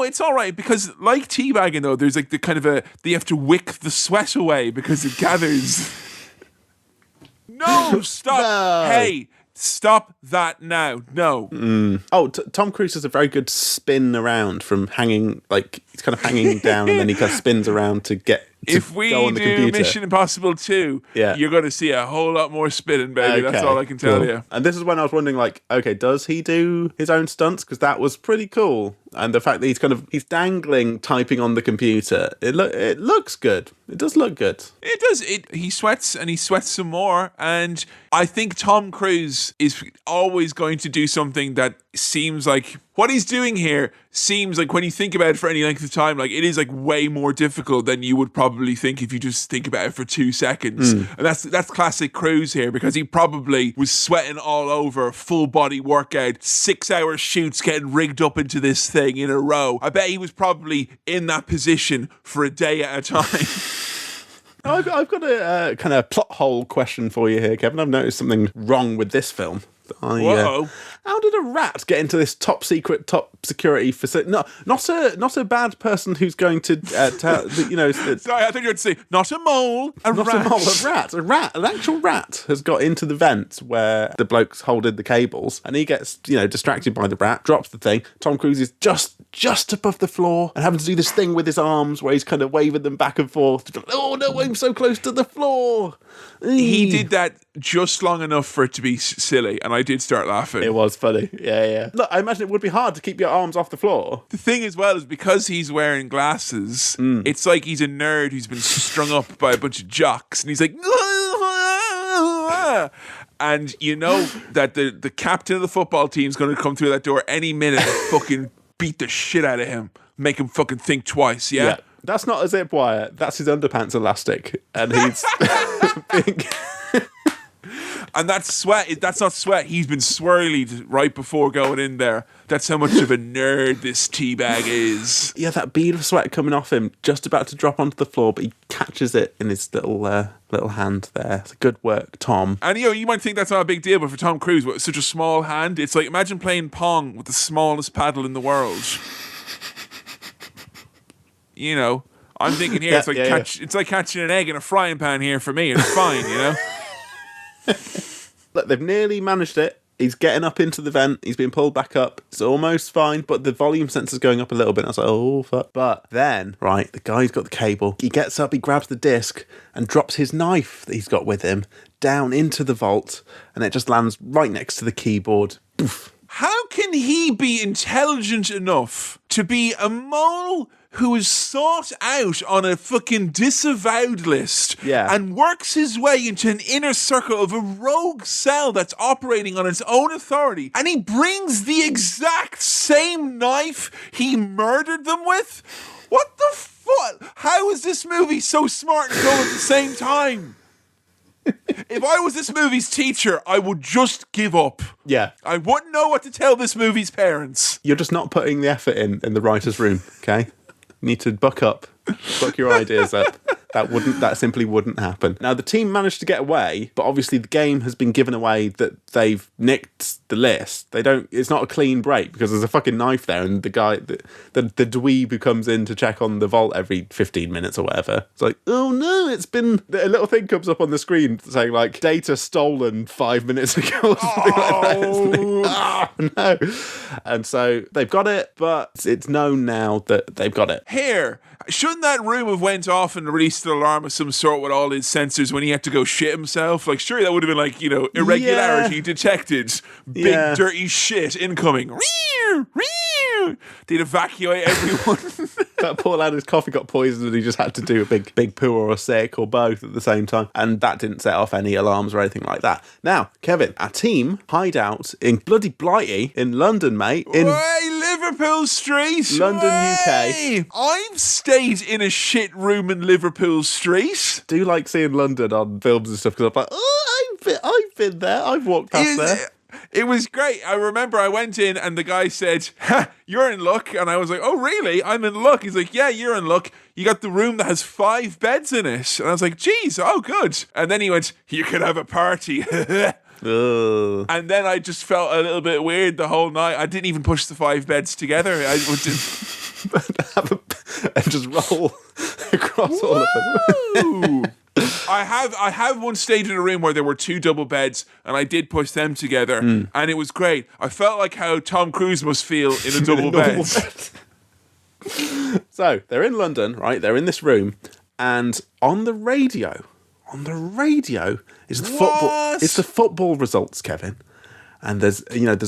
it's all right, because like teabagging though, there's like the kind of you have to wick the sweat away because it gathers. No, stop. No. Hey, stop that now. No. Oh, Tom Cruise has a very good spin around from hanging, like he's kind of hanging down and then he kind of spins around to get if we go on the do computer. Mission Impossible 2, you're going to see a whole lot more spinning, baby. Okay, that's all I can tell you. And this is when I was wondering, like, okay, does he do his own stunts? Because that was pretty cool. And the fact that he's dangling, typing on the computer, it looks good. It does look good. It does. He sweats and he sweats some more. And I think Tom Cruise is always going to do something that seems like what he's doing here seems like, when you think about it for any length of time, like it is like way more difficult than you would probably think if you just think about it for 2 seconds. And that's classic Cruise here, because he probably was sweating all over, full body workout, 6-hour shoots getting rigged up into this thing in a row. I bet he was probably in that position for a day at a time. I've got a kind of plot hole question for you here, Kevin. I've noticed something wrong with this film. Whoa. How did a rat get into this top secret, top security facility? No, not a bad person who's going to, Sorry, I think you would say, not a mole, a rat. An actual rat has got into the vent where the bloke's holding the cables, and he gets, distracted by the rat, drops the thing. Tom Cruise is just above the floor and having to do this thing with his arms where he's kind of waving them back and forth. Oh no, I'm so close to the floor. He did that just long enough for it to be silly, and I did start laughing. It was funny. Yeah. Look, I imagine it would be hard to keep your arms off the floor. The thing as well is, because he's wearing glasses, it's like he's a nerd who's been strung up by a bunch of jocks, and he's like, and you know that the captain of the football team is going to come through that door any minute and fucking beat the shit out of him, make him fucking think twice. Yeah. That's not a zip wire. That's his underpants elastic, and he's being. And that sweat, that's not sweat. He's been swirlied right before going in there. That's how much of a nerd this teabag is. Yeah, that bead of sweat coming off him, just about to drop onto the floor, but he catches it in his little hand there. It's good work, Tom. And you might think that's not a big deal, but for Tom Cruise, with such a small hand, it's like, imagine playing Pong with the smallest paddle in the world. I'm thinking here, it's like catching an egg in a frying pan here for me. It's fine, Look, they've nearly managed it. He's getting up into the vent. He's being pulled back up. It's almost fine, but the volume sensor's going up a little bit. I was like, oh, fuck. But then, right, the guy's got the cable. He gets up, he grabs the disc and drops his knife that he's got with him down into the vault, and it just lands right next to the keyboard. Poof. How can he be intelligent enough to be a mole who is sought out on a fucking disavowed list and works his way into an inner circle of a rogue cell that's operating on its own authority, and he brings the exact same knife he murdered them with? What the fuck? How is this movie so smart and go at the same time? If I was this movie's teacher, I would just give up. Yeah. I wouldn't know what to tell this movie's parents. You're just not putting the effort in the writer's room, okay? You need to buck up. Buck your ideas up. That simply wouldn't happen. Now, the team managed to get away, but obviously the game has been given away that they've nicked the list. It's not a clean break because there's a fucking knife there, and the guy, the dweeb who comes in to check on the vault every 15 minutes or whatever, it's like, oh no, a little thing comes up on the screen saying like, data stolen 5 minutes ago or something like that. Oh no. And so they've got it, but it's known now that they've got it. Here, shouldn't that room have went off and released an alarm of some sort with all his sensors when he had to go shit himself? Like, surely that would have been like, irregularity detected. Big dirty shit incoming. They'd evacuate everyone. That poor lad, his coffee got poisoned and he just had to do a big poo or a sick or both at the same time. And that didn't set off any alarms or anything like that. Now, Kevin, our team hide out in bloody Blighty in London, mate. Liverpool Street. London, UK. I've stayed in a shit room in Liverpool Street. Do like seeing London on films and stuff because I'm like, I've been there. I've walked past there. It was great. I remember I went in and the guy said, you're in luck. And I was like, oh, really? I'm in luck. He's like, yeah, you're in luck. You got the room that has 5 beds in it. And I was like, geez, oh, good. And then he went, you could have a party. And then I just felt a little bit weird the whole night. I didn't even push the 5 beds together. I just roll across all of them. I have once stayed in a room where there were 2 double beds, and I did push them together, and it was great. I felt like how Tom Cruise must feel in a double bed. So they're in London, right? They're in this room, and on the radio is the football. It's the football results, Kevin. And there's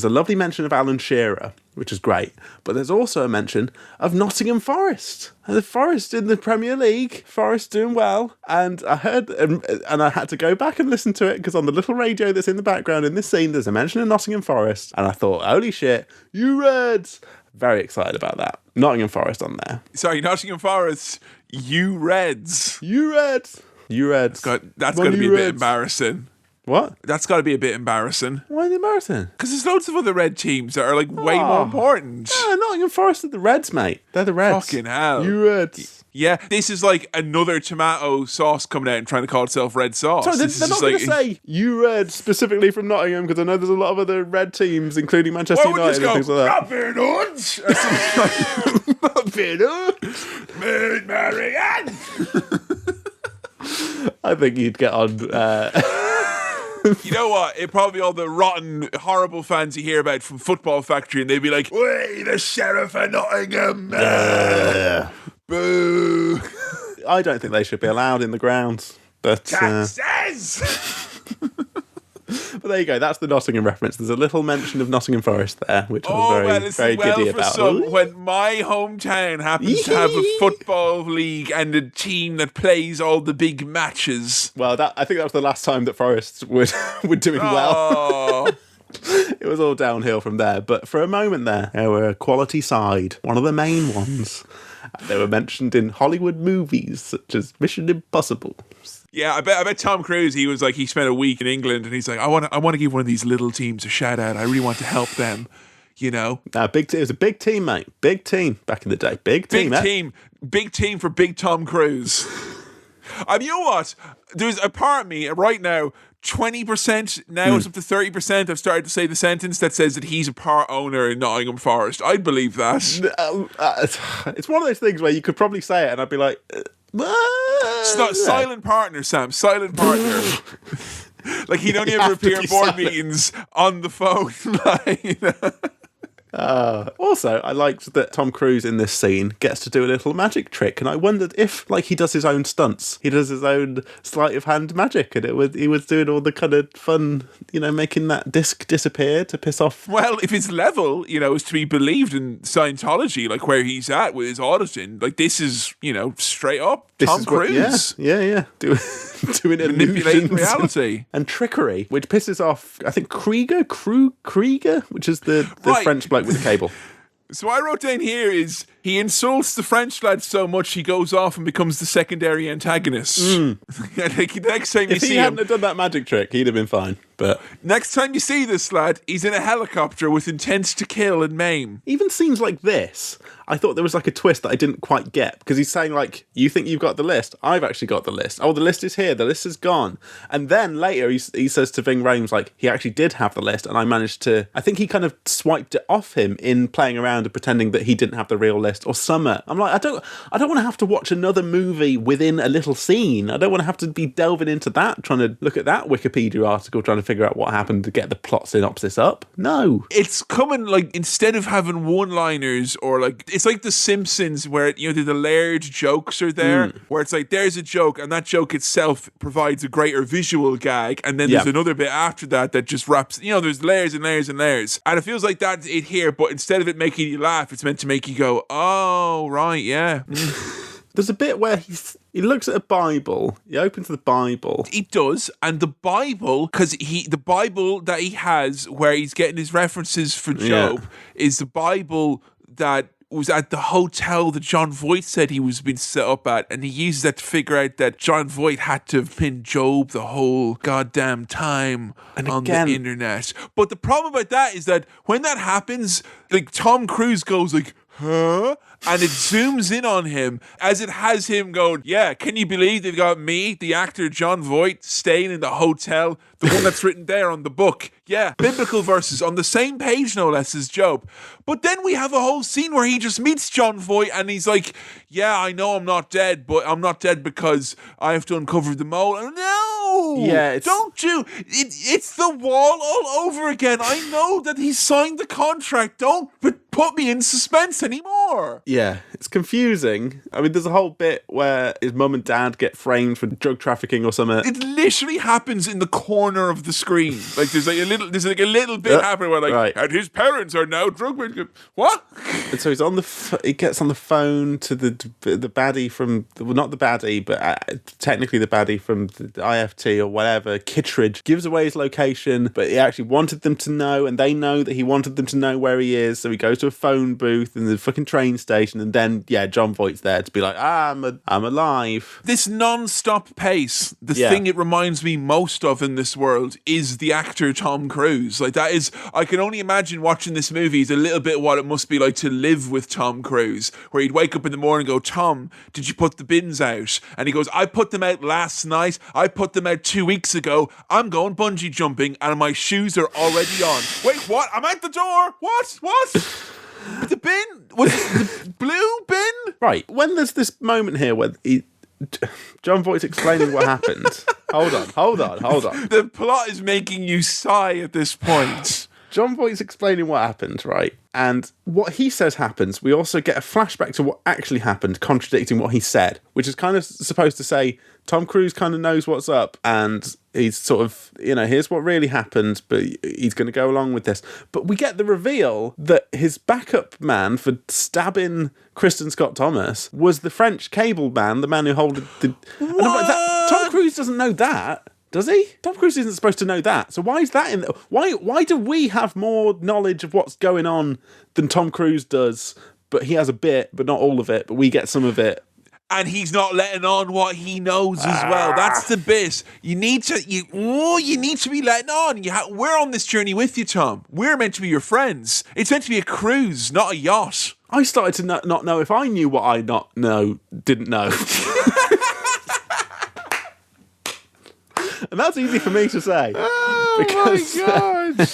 a lovely mention of Alan Shearer, which is great. But there's also a mention of Nottingham Forest. And the Forest in the Premier League. Forest doing well. And I heard, and I had to go back and listen to it because on the little radio that's in the background in this scene, there's a mention of Nottingham Forest. And I thought, holy shit, you Reds! Very excited about that. Nottingham Forest on there. Sorry, Nottingham Forest, you Reds. You Reds. You Reds. That's going to be a bit embarrassing. What? That's got to be a bit embarrassing. Why is it embarrassing? Because there's loads of other red teams that are like way more important. No, Nottingham Forest are the Reds, mate. They're the Reds. Fucking hell. You Reds. Yeah, this is like another tomato sauce coming out and trying to call itself red sauce. Sorry, they're not going to say you Reds specifically from Nottingham because I know there's a lot of other red teams, including Manchester United and things like that. Robin Hoods! Robin Hoods! Maid Marianne! I think you'd get on... You know what? It'd probably be all the rotten, horrible fans you hear about from Football Factory, and they'd be like, "Way, the Sheriff of Nottingham!" Boo! I don't think they should be allowed in the grounds. But Taxes! But there you go. That's the Nottingham reference. There's a little mention of Nottingham Forest there, which I was very giddy about. When my hometown happens to have a football league and a team that plays all the big matches. Well, I think that was the last time that Forest were doing well. It was all downhill from there. But for a moment there, they were a quality side, one of the main ones. They were mentioned in Hollywood movies such as Mission Impossible. Yeah, I bet Tom Cruise, he was like, he spent a week in England and he's like, I want to give one of these little teams a shout out. I really want to help them, you know. It was a big team, mate. Big team back in the day. Big team. Big team for big Tom Cruise. You know what? There's a part of me right now, 20%, now it's up to 30%. I've started to say the sentence that says that he's a part owner in Nottingham Forest. I'd believe that. It's one of those things where you could probably say it and I'd be like... It's not silent partner, Sam. Silent partner. Like he'd only ever appear in board meetings on the phone. Like, you know? Also, I liked that Tom Cruise in this scene gets to do a little magic trick, and I wondered if, like, he does his own stunts, he does his own sleight of hand magic, and he was doing all the kind of fun, you know, making that disc disappear to piss off. Well, if his level, you know, is to be believed in Scientology, like where he's at with his auditing, like this is, you know, straight up Tom Cruise. Yeah. Doing manipulating reality and trickery, which pisses off, I think, Krieger, which is the French bloke with the cable. So what I wrote down here is he insults the French lad so much he goes off and becomes the secondary antagonist. Like, next time you see him, if he hadn't have done that magic trick, he'd have been fine. But next time you see this lad, he's in a helicopter with intent to kill and maim. Even scenes like this, I thought there was like a twist that I didn't quite get, because he's saying like, you think you've got the list? I've actually got the list. Oh, the list is here. The list is gone. And then later he says to Ving Rhames, like, he actually did have the list, and I managed to... I think he kind of swiped it off him in playing around and pretending that he didn't have the real list or summer. I'm like, I don't want to have to watch another movie within a little scene. I don't want to have to be delving into that, trying to look at that Wikipedia article, trying to figure out what happened to get the plot synopsis up. No. It's coming, like, instead of having one-liners or, like, it's like The Simpsons where, you know, the layered jokes are there, where it's like, there's a joke, and that joke itself provides a greater visual gag, and then there's another bit after that just wraps, you know, there's layers and layers and layers. And it feels like that's it here, but instead of it making you laugh, it's meant to make you go, oh, right, yeah. There's a bit where he looks at a Bible. He opens the Bible. He does, and the Bible, because the Bible that he has, where he's getting his references for Job, is the Bible that was at the hotel that John Voight said he was being set up at, and he uses that to figure out that John Voight had to have pinned Job the whole goddamn time on the internet. But the problem about that is that when that happens, like, Tom Cruise goes like, huh? And it zooms in on him as it has him going, yeah, can you believe they've got me, the actor John Voight, staying in the hotel, the one that's written there on the book. Yeah, biblical verses on the same page, no less, as Job. But then we have a whole scene where he just meets John Voight and he's like, yeah, I know I'm not dead, but I'm not dead because I have to uncover the mole. No! Yeah, don't you? It's the wall all over again. I know that he signed the contract. Don't put me in suspense anymore. Yeah, it's confusing. I mean, there's a whole bit where his mum and dad get framed for drug trafficking or something. It literally happens in the corner of the screen. Like there's a little bit happening where like, and his parents are now drug. What? And so he's on he gets on the phone to the baddie from, well, not the baddie, but technically the baddie from the IFT or whatever. Kittredge gives away his location, but he actually wanted them to know, and they know that he wanted them to know where he is. So he goes to a phone booth in the fucking train station, and then John Voight's there to be like, I'm alive. This non-stop pace, the thing it reminds me most of in this world is the actor Tom Cruise. Like, that is, I can only imagine watching this movie is a little bit what it must be like to live with Tom Cruise, where he'd wake up in the morning and go, Tom, did you put the bins out? And he goes, I put them out last night. I put them out 2 weeks ago. I'm going bungee jumping and my shoes are already on. Wait, what? I'm at the door. What? The bin? Was it the blue bin? Right. When there's this moment here where John Voight's explaining what happened. Hold on. The plot is making you sigh at this point. John Voight's explaining what happened, right? And what he says happens. We also get a flashback to what actually happened, contradicting what he said, which is kind of supposed to say Tom Cruise kind of knows what's up, and he's sort of, here's what really happened, but he's going to go along with this. But we get the reveal that his backup man for stabbing Kristen Scott Thomas was the French cable man, the man who held the... And I'm like, Tom Cruise doesn't know that. Does he? Tom Cruise isn't supposed to know that. So why is that in... Why do we have more knowledge of what's going on than Tom Cruise does? But he has a bit, but not all of it. But we get some of it. And he's not letting on what he knows as well. That's the bit. You need to be letting on. We're on this journey with you, Tom. We're meant to be your friends. It's meant to be a cruise, not a yacht. I started to not know if I knew what I didn't know. And that's easy for me to say. Oh because, my God.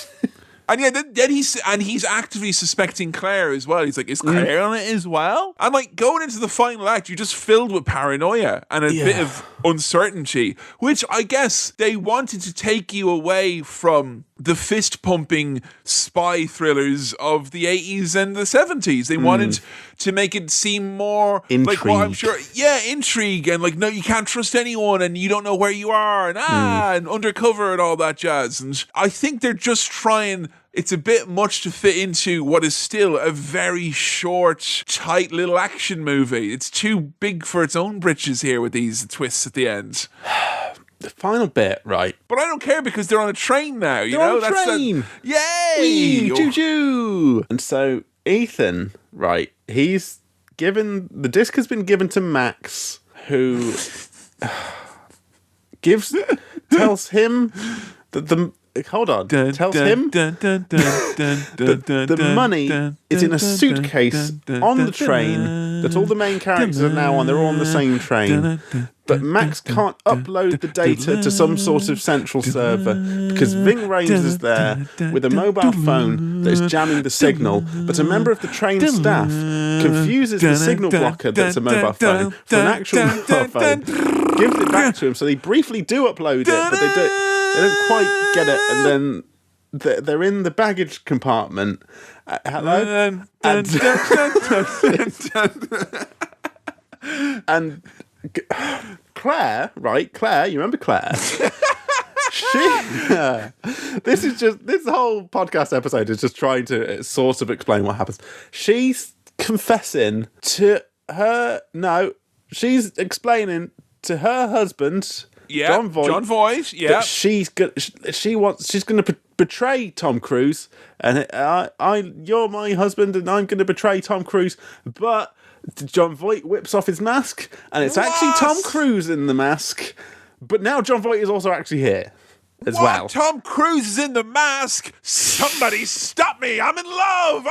And yeah, then he's actively suspecting Claire as well. He's like, is Claire on it as well? And like going into the final act, you're just filled with paranoia and a bit of uncertainty, which I guess they wanted to take you away from the fist-pumping spy thrillers of the 80s and the 70s. They wanted to make it seem more like what I'm sure... Yeah, intrigue and like, no, you can't trust anyone and you don't know where you are and undercover and all that jazz. And I think they're just trying... It's a bit much to fit into what is still a very short, tight little action movie. It's too big for its own britches here with these twists at the end. The final bit, right? But I don't care because they're on a train now. They're on a train. Yay! Choo-choo! And so Ethan, right, he's given... The disc has been given to Max, who tells him that the... Hold on. Tells him that the money is in a suitcase on the train that all the main characters are now on. They're all on the same train. But Max can't upload the data to some sort of central server because Ving Rhames is there with a mobile phone that is jamming the signal. But a member of the train staff confuses the signal blocker that's a mobile phone for an actual mobile phone, gives it back to him. So they briefly do upload it, but they don't quite get it, and then they're in the baggage compartment. Hello? And Claire, right? Claire, you remember Claire? This whole podcast episode is just trying to sort of explain what happens. She's confessing to her... No, she's explaining to her husband... Yeah, John Voight. Yeah, that she's going to betray Tom Cruise, and you're my husband, and I'm going to betray Tom Cruise. But John Voight whips off his mask, and it's actually Tom Cruise in the mask. But now John Voight is also actually here as well. Tom Cruise is in the mask. Somebody stop me! I'm in love.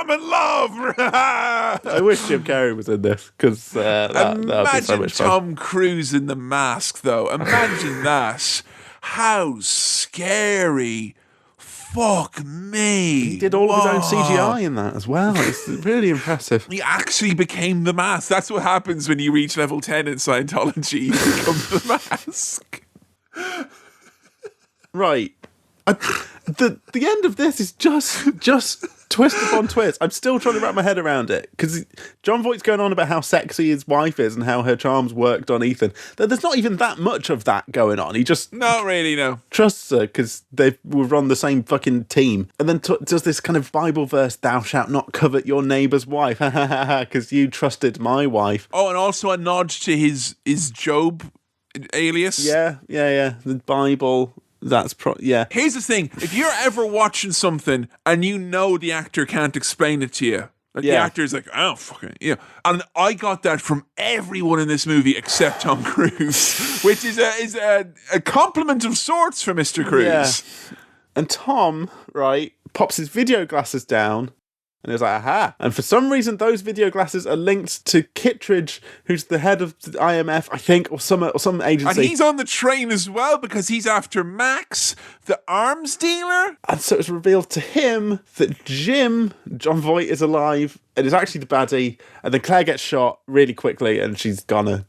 I wish Jim Carrey was in this because that would be so much fun. Tom Cruise in the mask, though. Imagine that. How scary! Fuck me. He did all of his own CGI in that as well. It's really impressive. He actually became the mask. That's what happens when you reach level 10 in Scientology. You become the mask. Right. The end of this is just twist upon twist. I'm still trying to wrap my head around it because John Voight's going on about how sexy his wife is and how her charms worked on Ethan. There's not even that much of that going on. He just not really, no. Trusts her because they were on the same fucking team, and then does this kind of Bible verse: "Thou shalt not covet your neighbour's wife," because you trusted my wife. Oh, and also a nod to his Job alias. Yeah. The Bible. Yeah. Here's the thing: if you're ever watching something and you know the actor can't explain it to you, like the actor's like, "Oh, fucking yeah," and I got that from everyone in this movie except Tom Cruise, which is a compliment of sorts for Mr. Cruise. Yeah. And Tom, right, pops his video glasses down. And he was like, aha. And for some reason, those video glasses are linked to Kittredge, who's the head of the IMF, I think, or some agency. And he's on the train as well because he's after Max, the arms dealer. And so it's revealed to him that John Voight, is alive and is actually the baddie. And then Claire gets shot really quickly and she's done.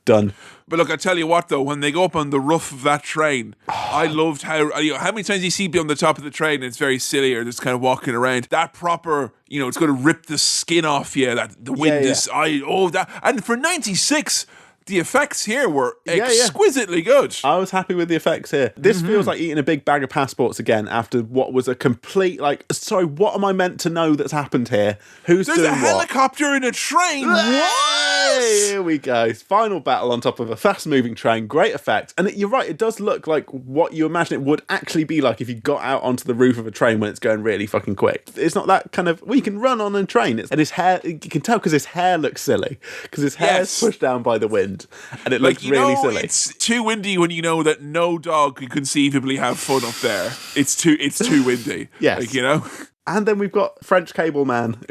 But look, I tell you what, though, when they go up on the roof of that train, I loved how many times you see people on the top of the train and it's very silly or just kind of walking around. That proper, it's going to rip the skin off you. That the wind is, that. And for 96, the effects here were exquisitely good. I was happy with the effects here. This feels like eating a big bag of passports again after what was a complete, what am I meant to know that's happened here? Who's doing what? There's a helicopter in a train. What? Yes! Here we go. Final battle on top of a fast-moving train. Great effect. And you're right, it does look like what you imagine it would actually be like if you got out onto the roof of a train when it's going really fucking quick. It's not that kind of... Well, you can run on a train. And his hair... You can tell because his hair looks silly. Because his hair is pushed down by the wind. And it looks really silly. It's too windy when you know that no dog could conceivably have fun up there. It's too windy. Yes. Like, you know? And then we've got French cable man,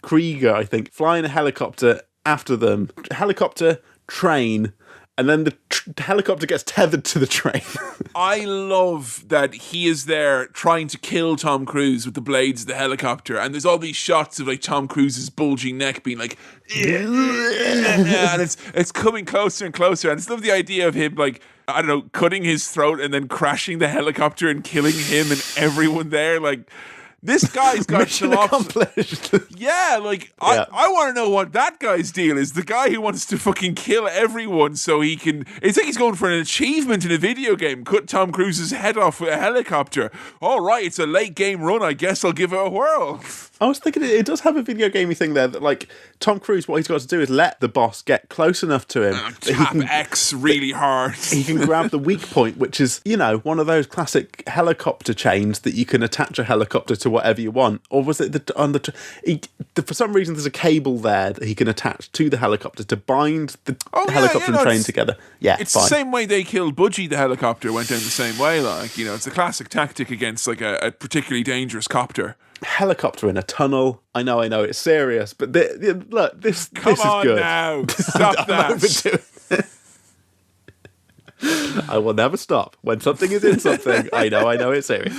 Krieger, I think, flying a helicopter after them. Helicopter, train, and then the helicopter gets tethered to the train. I love that he is there trying to kill Tom Cruise with the blades of the helicopter, and there's all these shots of like Tom Cruise's bulging neck being like, and it's coming closer and closer. And I just love the idea of him like, I don't know, cutting his throat and then crashing the helicopter and killing him and everyone there. Like, this guy's got mission accomplished. Yeah, like, I want to know what that guy's deal is. The guy who wants to fucking kill everyone so he can... It's like he's going for an achievement in a video game. Cut Tom Cruise's head off with a helicopter. All right, it's a late game run. I guess I'll give it a whirl. I was thinking it does have a video gamey thing there that, like, Tom Cruise, what he's got to do is let the boss get close enough to him. Tap he can, X really hard. He can grab the weak point, which is, you know, one of those classic helicopter chains that you can attach a helicopter to whatever you want. Or was it for some reason there's a cable there that he can attach to the helicopter to bind the helicopter and train together. Yeah, it's fine. The same way they killed Budgie the helicopter, went down the same way. Like, you know, it's a classic tactic against like a particularly dangerous copter. Helicopter in a tunnel. I know, it's serious, but look, this is good. Come on now, stop that. I will never stop. When something is in something, I know it's serious.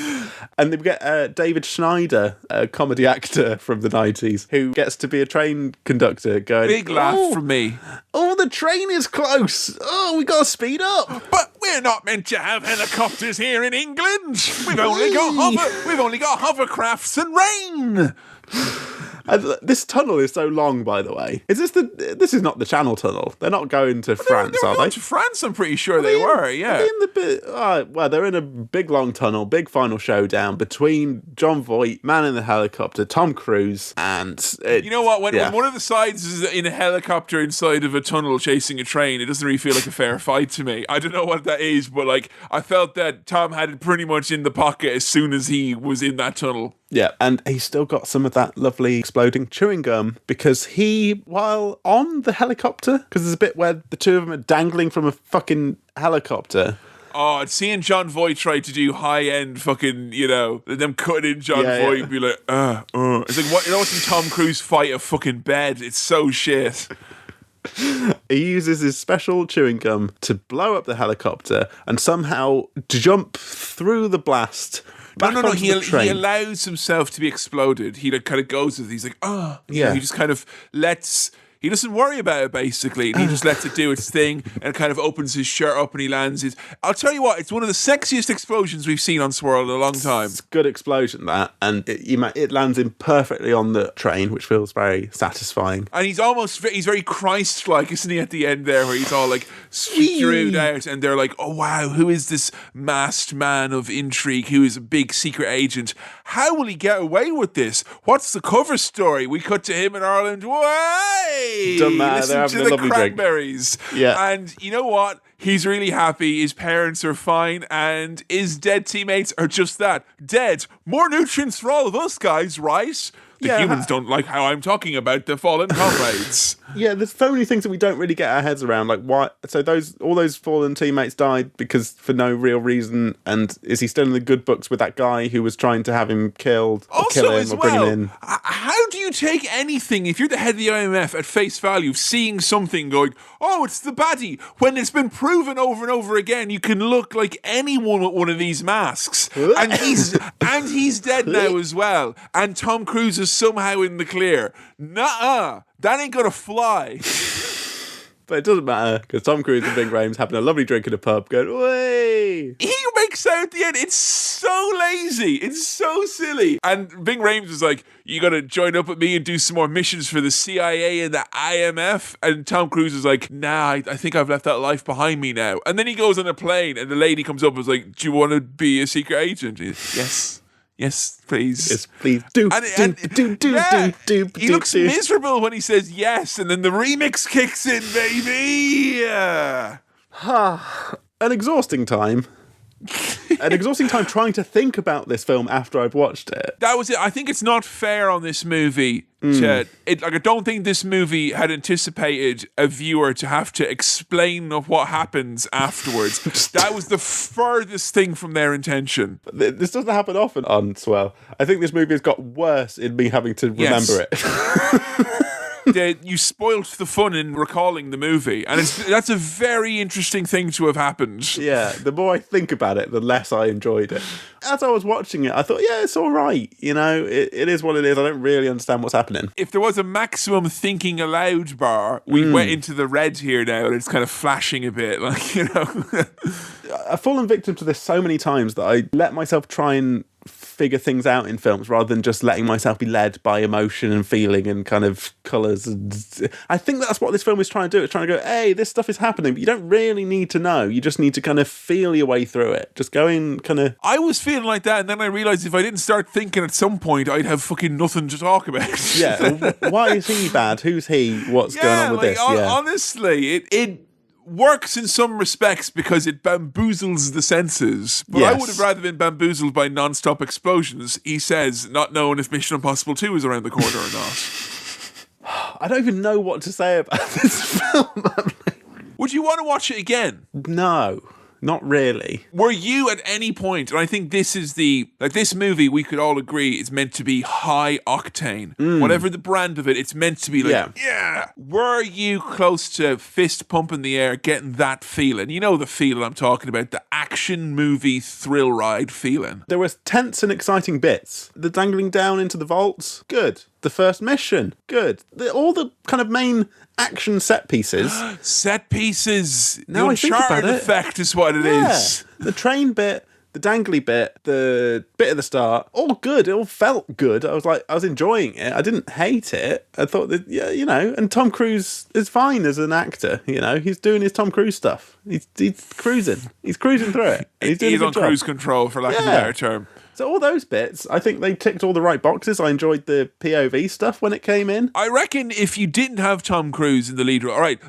And then we get David Schneider, a comedy actor from the 90s, who gets to be a train conductor going... Big laugh from me. Oh, the train is close. Oh, we got to speed up. But we're not meant to have helicopters here in England. We've only got hovercrafts and rain. And this tunnel is so long, by the way. This is not the Channel Tunnel. They're not going to France, are they? Going to France, I'm pretty sure they were, yeah. They're in a big, long tunnel, big final showdown between John Voight, man in the helicopter, Tom Cruise, and... you know what? When one of the sides is in a helicopter inside of a tunnel chasing a train, it doesn't really feel like a fair fight to me. I don't know what that is, but like I felt that Tom had it pretty much in the pocket as soon as he was in that tunnel. Yeah, and he's still got some of that lovely exploding chewing gum because while on the helicopter, because there's a bit where the two of them are dangling from a fucking helicopter. Oh, seeing John Voight try to do high-end fucking, you know, them cutting in John Voight, be like, It's like, what, you know, watching Tom Cruise fight a fucking bed. It's so shit. He uses his special chewing gum to blow up the helicopter and somehow jump through the blast. No. He allows himself to be exploded. He like kind of goes with it. He's like, you know, he just kind of lets. He doesn't worry about it, basically. He just lets it do its thing and kind of opens his shirt up and he lands it. I'll tell you what, it's one of the sexiest explosions we've seen on Swirl in a long time. It's a good explosion, that. And it lands him perfectly on the train, which feels very satisfying. And he's very Christ-like, isn't he, at the end there, where he's all like strewed out and they're like, oh, wow, who is this masked man of intrigue who is a big secret agent? How will he get away with this? What's the cover story? We cut to him in Ireland. Way! Doesn't matter, they're having a lovely cranberries. Drink. Yeah. And you know what? He's really happy. His parents are fine. And his dead teammates are just that. Dead. More nutrients for all of us guys, right? The humans don't like how I'm talking about the fallen comrades. Yeah, there's so many things that we don't really get our heads around. Like, why? So all those fallen teammates died because for no real reason. And is he still in the good books with that guy who was trying to have him killed or kill him or bring him in? How do you take anything, if you're the head of the IMF, at face value, seeing something going, oh, it's the baddie, when it's been proven over and over again you can look like anyone with one of these masks. and he's dead now as well. And Tom Cruise is somehow in the clear. Nuh-uh. That ain't gonna fly. But it doesn't matter, because Tom Cruise and Bing Rames having a lovely drink in a pub going, way! He makes out at the end. It's so lazy. It's so silly. And Bing Rames was like, you gotta join up with me and do some more missions for the CIA and the IMF. And Tom Cruise is like, nah, I think I've left that life behind me now. And then he goes on a plane and the lady comes up and is like, do you want to be a secret agent? Yes. Yes, please. Yes, please. Do. He looks miserable when he says yes, and then the remix kicks in, baby. Yeah. An exhausting time. An exhausting time trying to think about this film after I've watched it. That was it. I think it's not fair on this movie. I don't think this movie had anticipated a viewer to have to explain what happens afterwards. That was the furthest thing from their intention. This doesn't happen often on Swell. I think this movie has got worse in me having to remember it. You spoilt the fun in recalling the movie, and that's a very interesting thing to have happened. Yeah, the more I think about it, the less I enjoyed it. As I was watching it, I thought, yeah, it's all right. You know, it is what it is. I don't really understand what's happening. If there was a maximum thinking aloud bar, we went into the red here now, and it's kind of flashing a bit, like, you know. I've fallen victim to this so many times that I let myself try and figure things out in films rather than just letting myself be led by emotion and feeling and kind of colours. I think that's what this film is trying to do. It's trying to go, hey, this stuff is happening, but you don't really need to know. You just need to kind of feel your way through it. Just go in kind of... I was feeling like that, and then I realised if I didn't start thinking at some point, I'd have fucking nothing to talk about. Yeah, why is he bad? Who's he? What's going on with this? Honestly, it works in some respects because it bamboozles the senses. But Yes. I would have rather been bamboozled by non-stop explosions, he says, not knowing if Mission Impossible 2 is around the corner or not. I don't even know what to say about this film. Would you want to watch it again? No, not really. Were you at any point, and I think this is this movie, we could all agree, is meant to be high octane. Whatever the brand of it, it's meant to be like, yeah. Were you close to fist pump in the air, getting that feeling? You know the feeling I'm talking about, the action movie thrill ride feeling. There was tense and exciting bits. The dangling down into the vaults, good. The first mission, good. All the kind of main action set pieces. Set pieces. Now The I think about Uncharted it. effect is what it is. The train bit, the dangly bit, the bit at the start, all good. It all felt good. I was enjoying it. I didn't hate it. I thought that, yeah, you know, and Tom Cruise is fine as an actor, you know. He's doing his Tom Cruise stuff. He's cruising. He's cruising through it. He's doing a He's good on job. cruise control, for lack of a better term. So all those bits, I think they ticked all the right boxes. I enjoyed the POV stuff when it came in. I reckon if you didn't have Tom Cruise in the lead role, all right,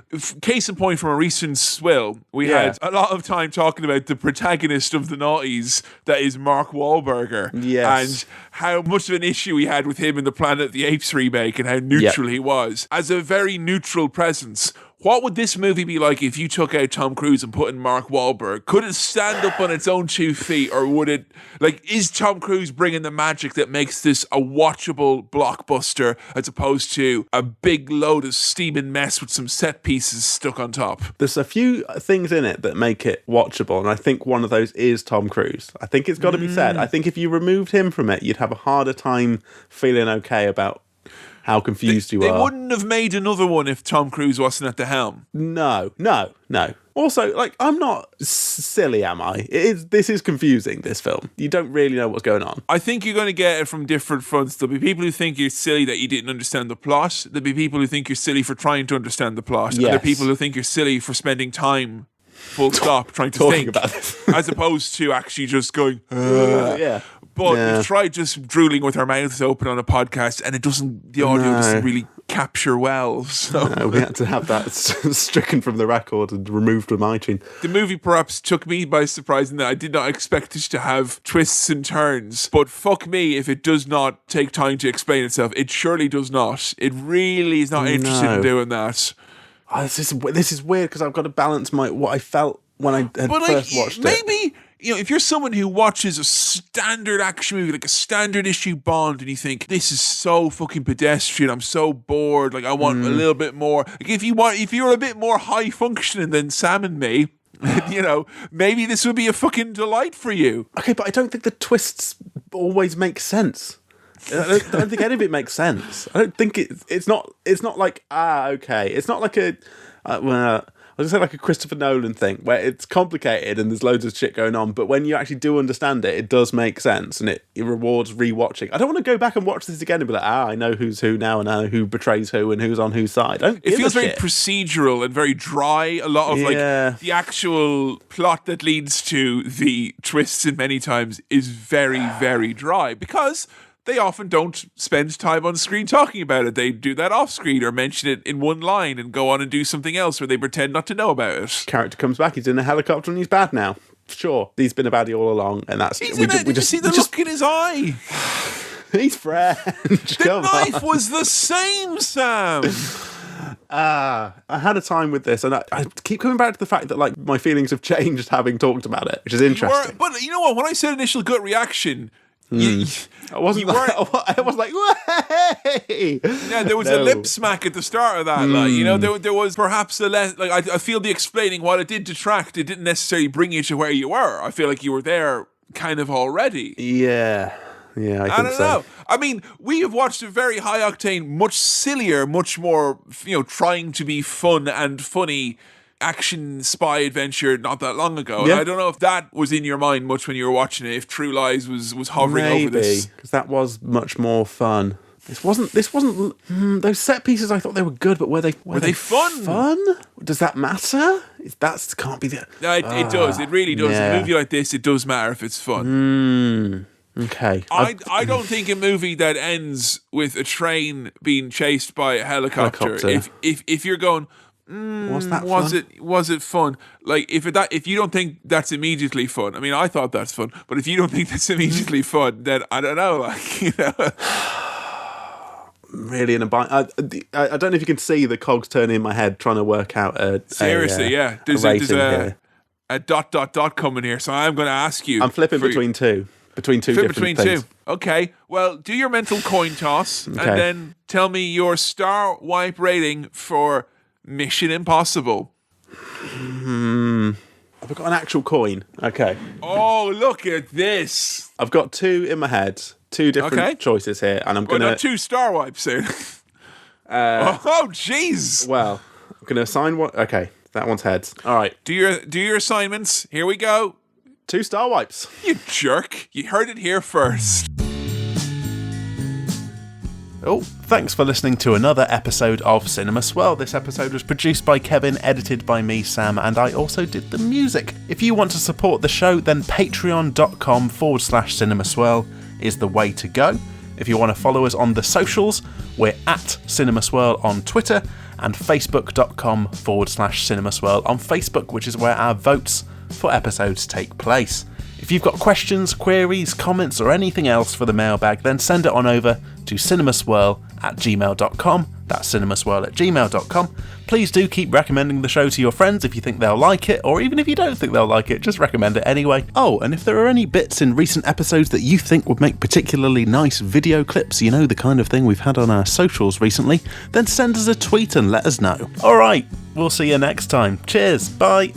case in point from a recent swill, we had a lot of time talking about the protagonist of the noughties, that is Mark Wahlberg. Yes. And how much of an issue we had with him in the Planet of the Apes remake and how neutral he was. As a very neutral presence, what would this movie be like if you took out Tom Cruise and put in Mark Wahlberg? Could it stand up on its own 2 feet, or would it, is Tom Cruise bringing the magic that makes this a watchable blockbuster as opposed to a big load of steaming mess with some set pieces stuck on top? There's a few things in it that make it watchable, and I think one of those is Tom Cruise. I think it's got to be said. I think if you removed him from it, you'd have a harder time feeling okay about how confused you are. They wouldn't have made another one if Tom Cruise wasn't at the helm. No. Also, I'm not silly, am I? This is confusing, this film. You don't really know what's going on. I think you're going to get it from different fronts. There'll be people who think you're silly that you didn't understand the plot. There'll be people who think you're silly for trying to understand the plot. Yes. And there are people who think you're silly for spending time, full stop, trying to Talking think. about this. As opposed to actually just going, Yeah. But we've tried just drooling with our mouths open on a podcast, and the audio doesn't really capture well. So No, we had to have that stricken from the record and removed from iTunes. the movie perhaps took me by surprise in that I did not expect it to have twists and turns. But fuck me if it does not take time to explain itself. It surely does not. It really is not interested in doing that. Oh, this is weird because I've got to balance what I felt when I had first watched it. Maybe, if you're someone who watches a standard action movie, like a standard issue Bond, and you think, this is so fucking pedestrian, I'm so bored, I want a little bit more. If you're a bit more high functioning than Sam and me, maybe this would be a fucking delight for you. Okay, but I don't think the twists always make sense. I don't think any of it makes sense. I don't think it's not like, okay. It's not like was going to say like a Christopher Nolan thing, where it's complicated and there's loads of shit going on, but when you actually do understand it, it does make sense, and it rewards rewatching. I don't want to go back and watch this again and be like, I know who's who now, and I know who betrays who and who's on whose side. It feels very procedural and very dry. A lot of like the actual plot that leads to the twists in many times is very, very dry, because they often don't spend time on screen talking about it. They do that off screen or mention it in one line and go on and do something else where they pretend not to know about it. Character comes back, he's in a helicopter and he's bad now. Sure, he's been a baddie all along, and that's... Did you see the look in his eye? He's French. The knife was the same, Sam. I had a time with this, and I keep coming back to the fact that like my feelings have changed having talked about it, which is interesting. But you know what? When I said initial gut reaction... I was like, "Way!" Yeah, there was a lip smack at the start of that. Like, you know, there was perhaps a less. Like, I feel the explaining, while it did detract, it didn't necessarily bring you to where you were. I feel like you were there kind of already. Yeah, I don't know. I mean, we have watched a very high octane, much sillier, much more, trying to be fun and funny action spy adventure not that long ago. Yeah. I don't know if that was in your mind much when you were watching it, if True Lies was hovering over this. Because that was much more fun. This wasn't those set pieces. I thought they were good, but were they fun? Does that matter? That can't be the... No, it does. It really does. Yeah. In a movie like this, it does matter if it's fun. Okay. I don't think a movie that ends with a train being chased by a helicopter. If you're going... Was it fun? Like if you don't think that's immediately fun, I mean, I thought that's fun, but if you don't think that's immediately fun, then I don't know. Like, really in a bind. I don't know if you can see the cogs turning in my head trying to work out seriously. There's a dot coming here, so I'm going to ask you. I'm flipping between two different things. Okay, well, do your mental coin toss and then tell me your star wipe rating for Mission Impossible. I've got an actual coin. Okay. Oh, look at this. I've got two in my head. Two different choices here, and I'm gonna... not two star wipes here. Oh, jeez. Well, I'm gonna assign one. Okay, that one's heads. All right. Do your assignments. Here we go. 2 star wipes. You jerk. You heard it here first. Oh, thanks for listening to another episode of Cinema Swirl. This episode was produced by Kevin, edited by me, Sam, and I also did the music. If you want to support the show, then patreon.com/cinemaswirl is the way to go. If you want to follow us on the socials, we're at Cinema Swirl on Twitter and facebook.com/Cinema Swirl on Facebook, which is where our votes for episodes take place. If you've got questions, queries, comments, or anything else for the mailbag, then send it on over to cinemaswirl@gmail.com. That's cinemaswirl@gmail.com. Please do keep recommending the show to your friends if you think they'll like it, or even if you don't think they'll like it, just recommend it anyway. Oh, and if there are any bits in recent episodes that you think would make particularly nice video clips, you know, the kind of thing we've had on our socials recently, then send us a tweet and let us know. Alright, we'll see you next time. Cheers, bye.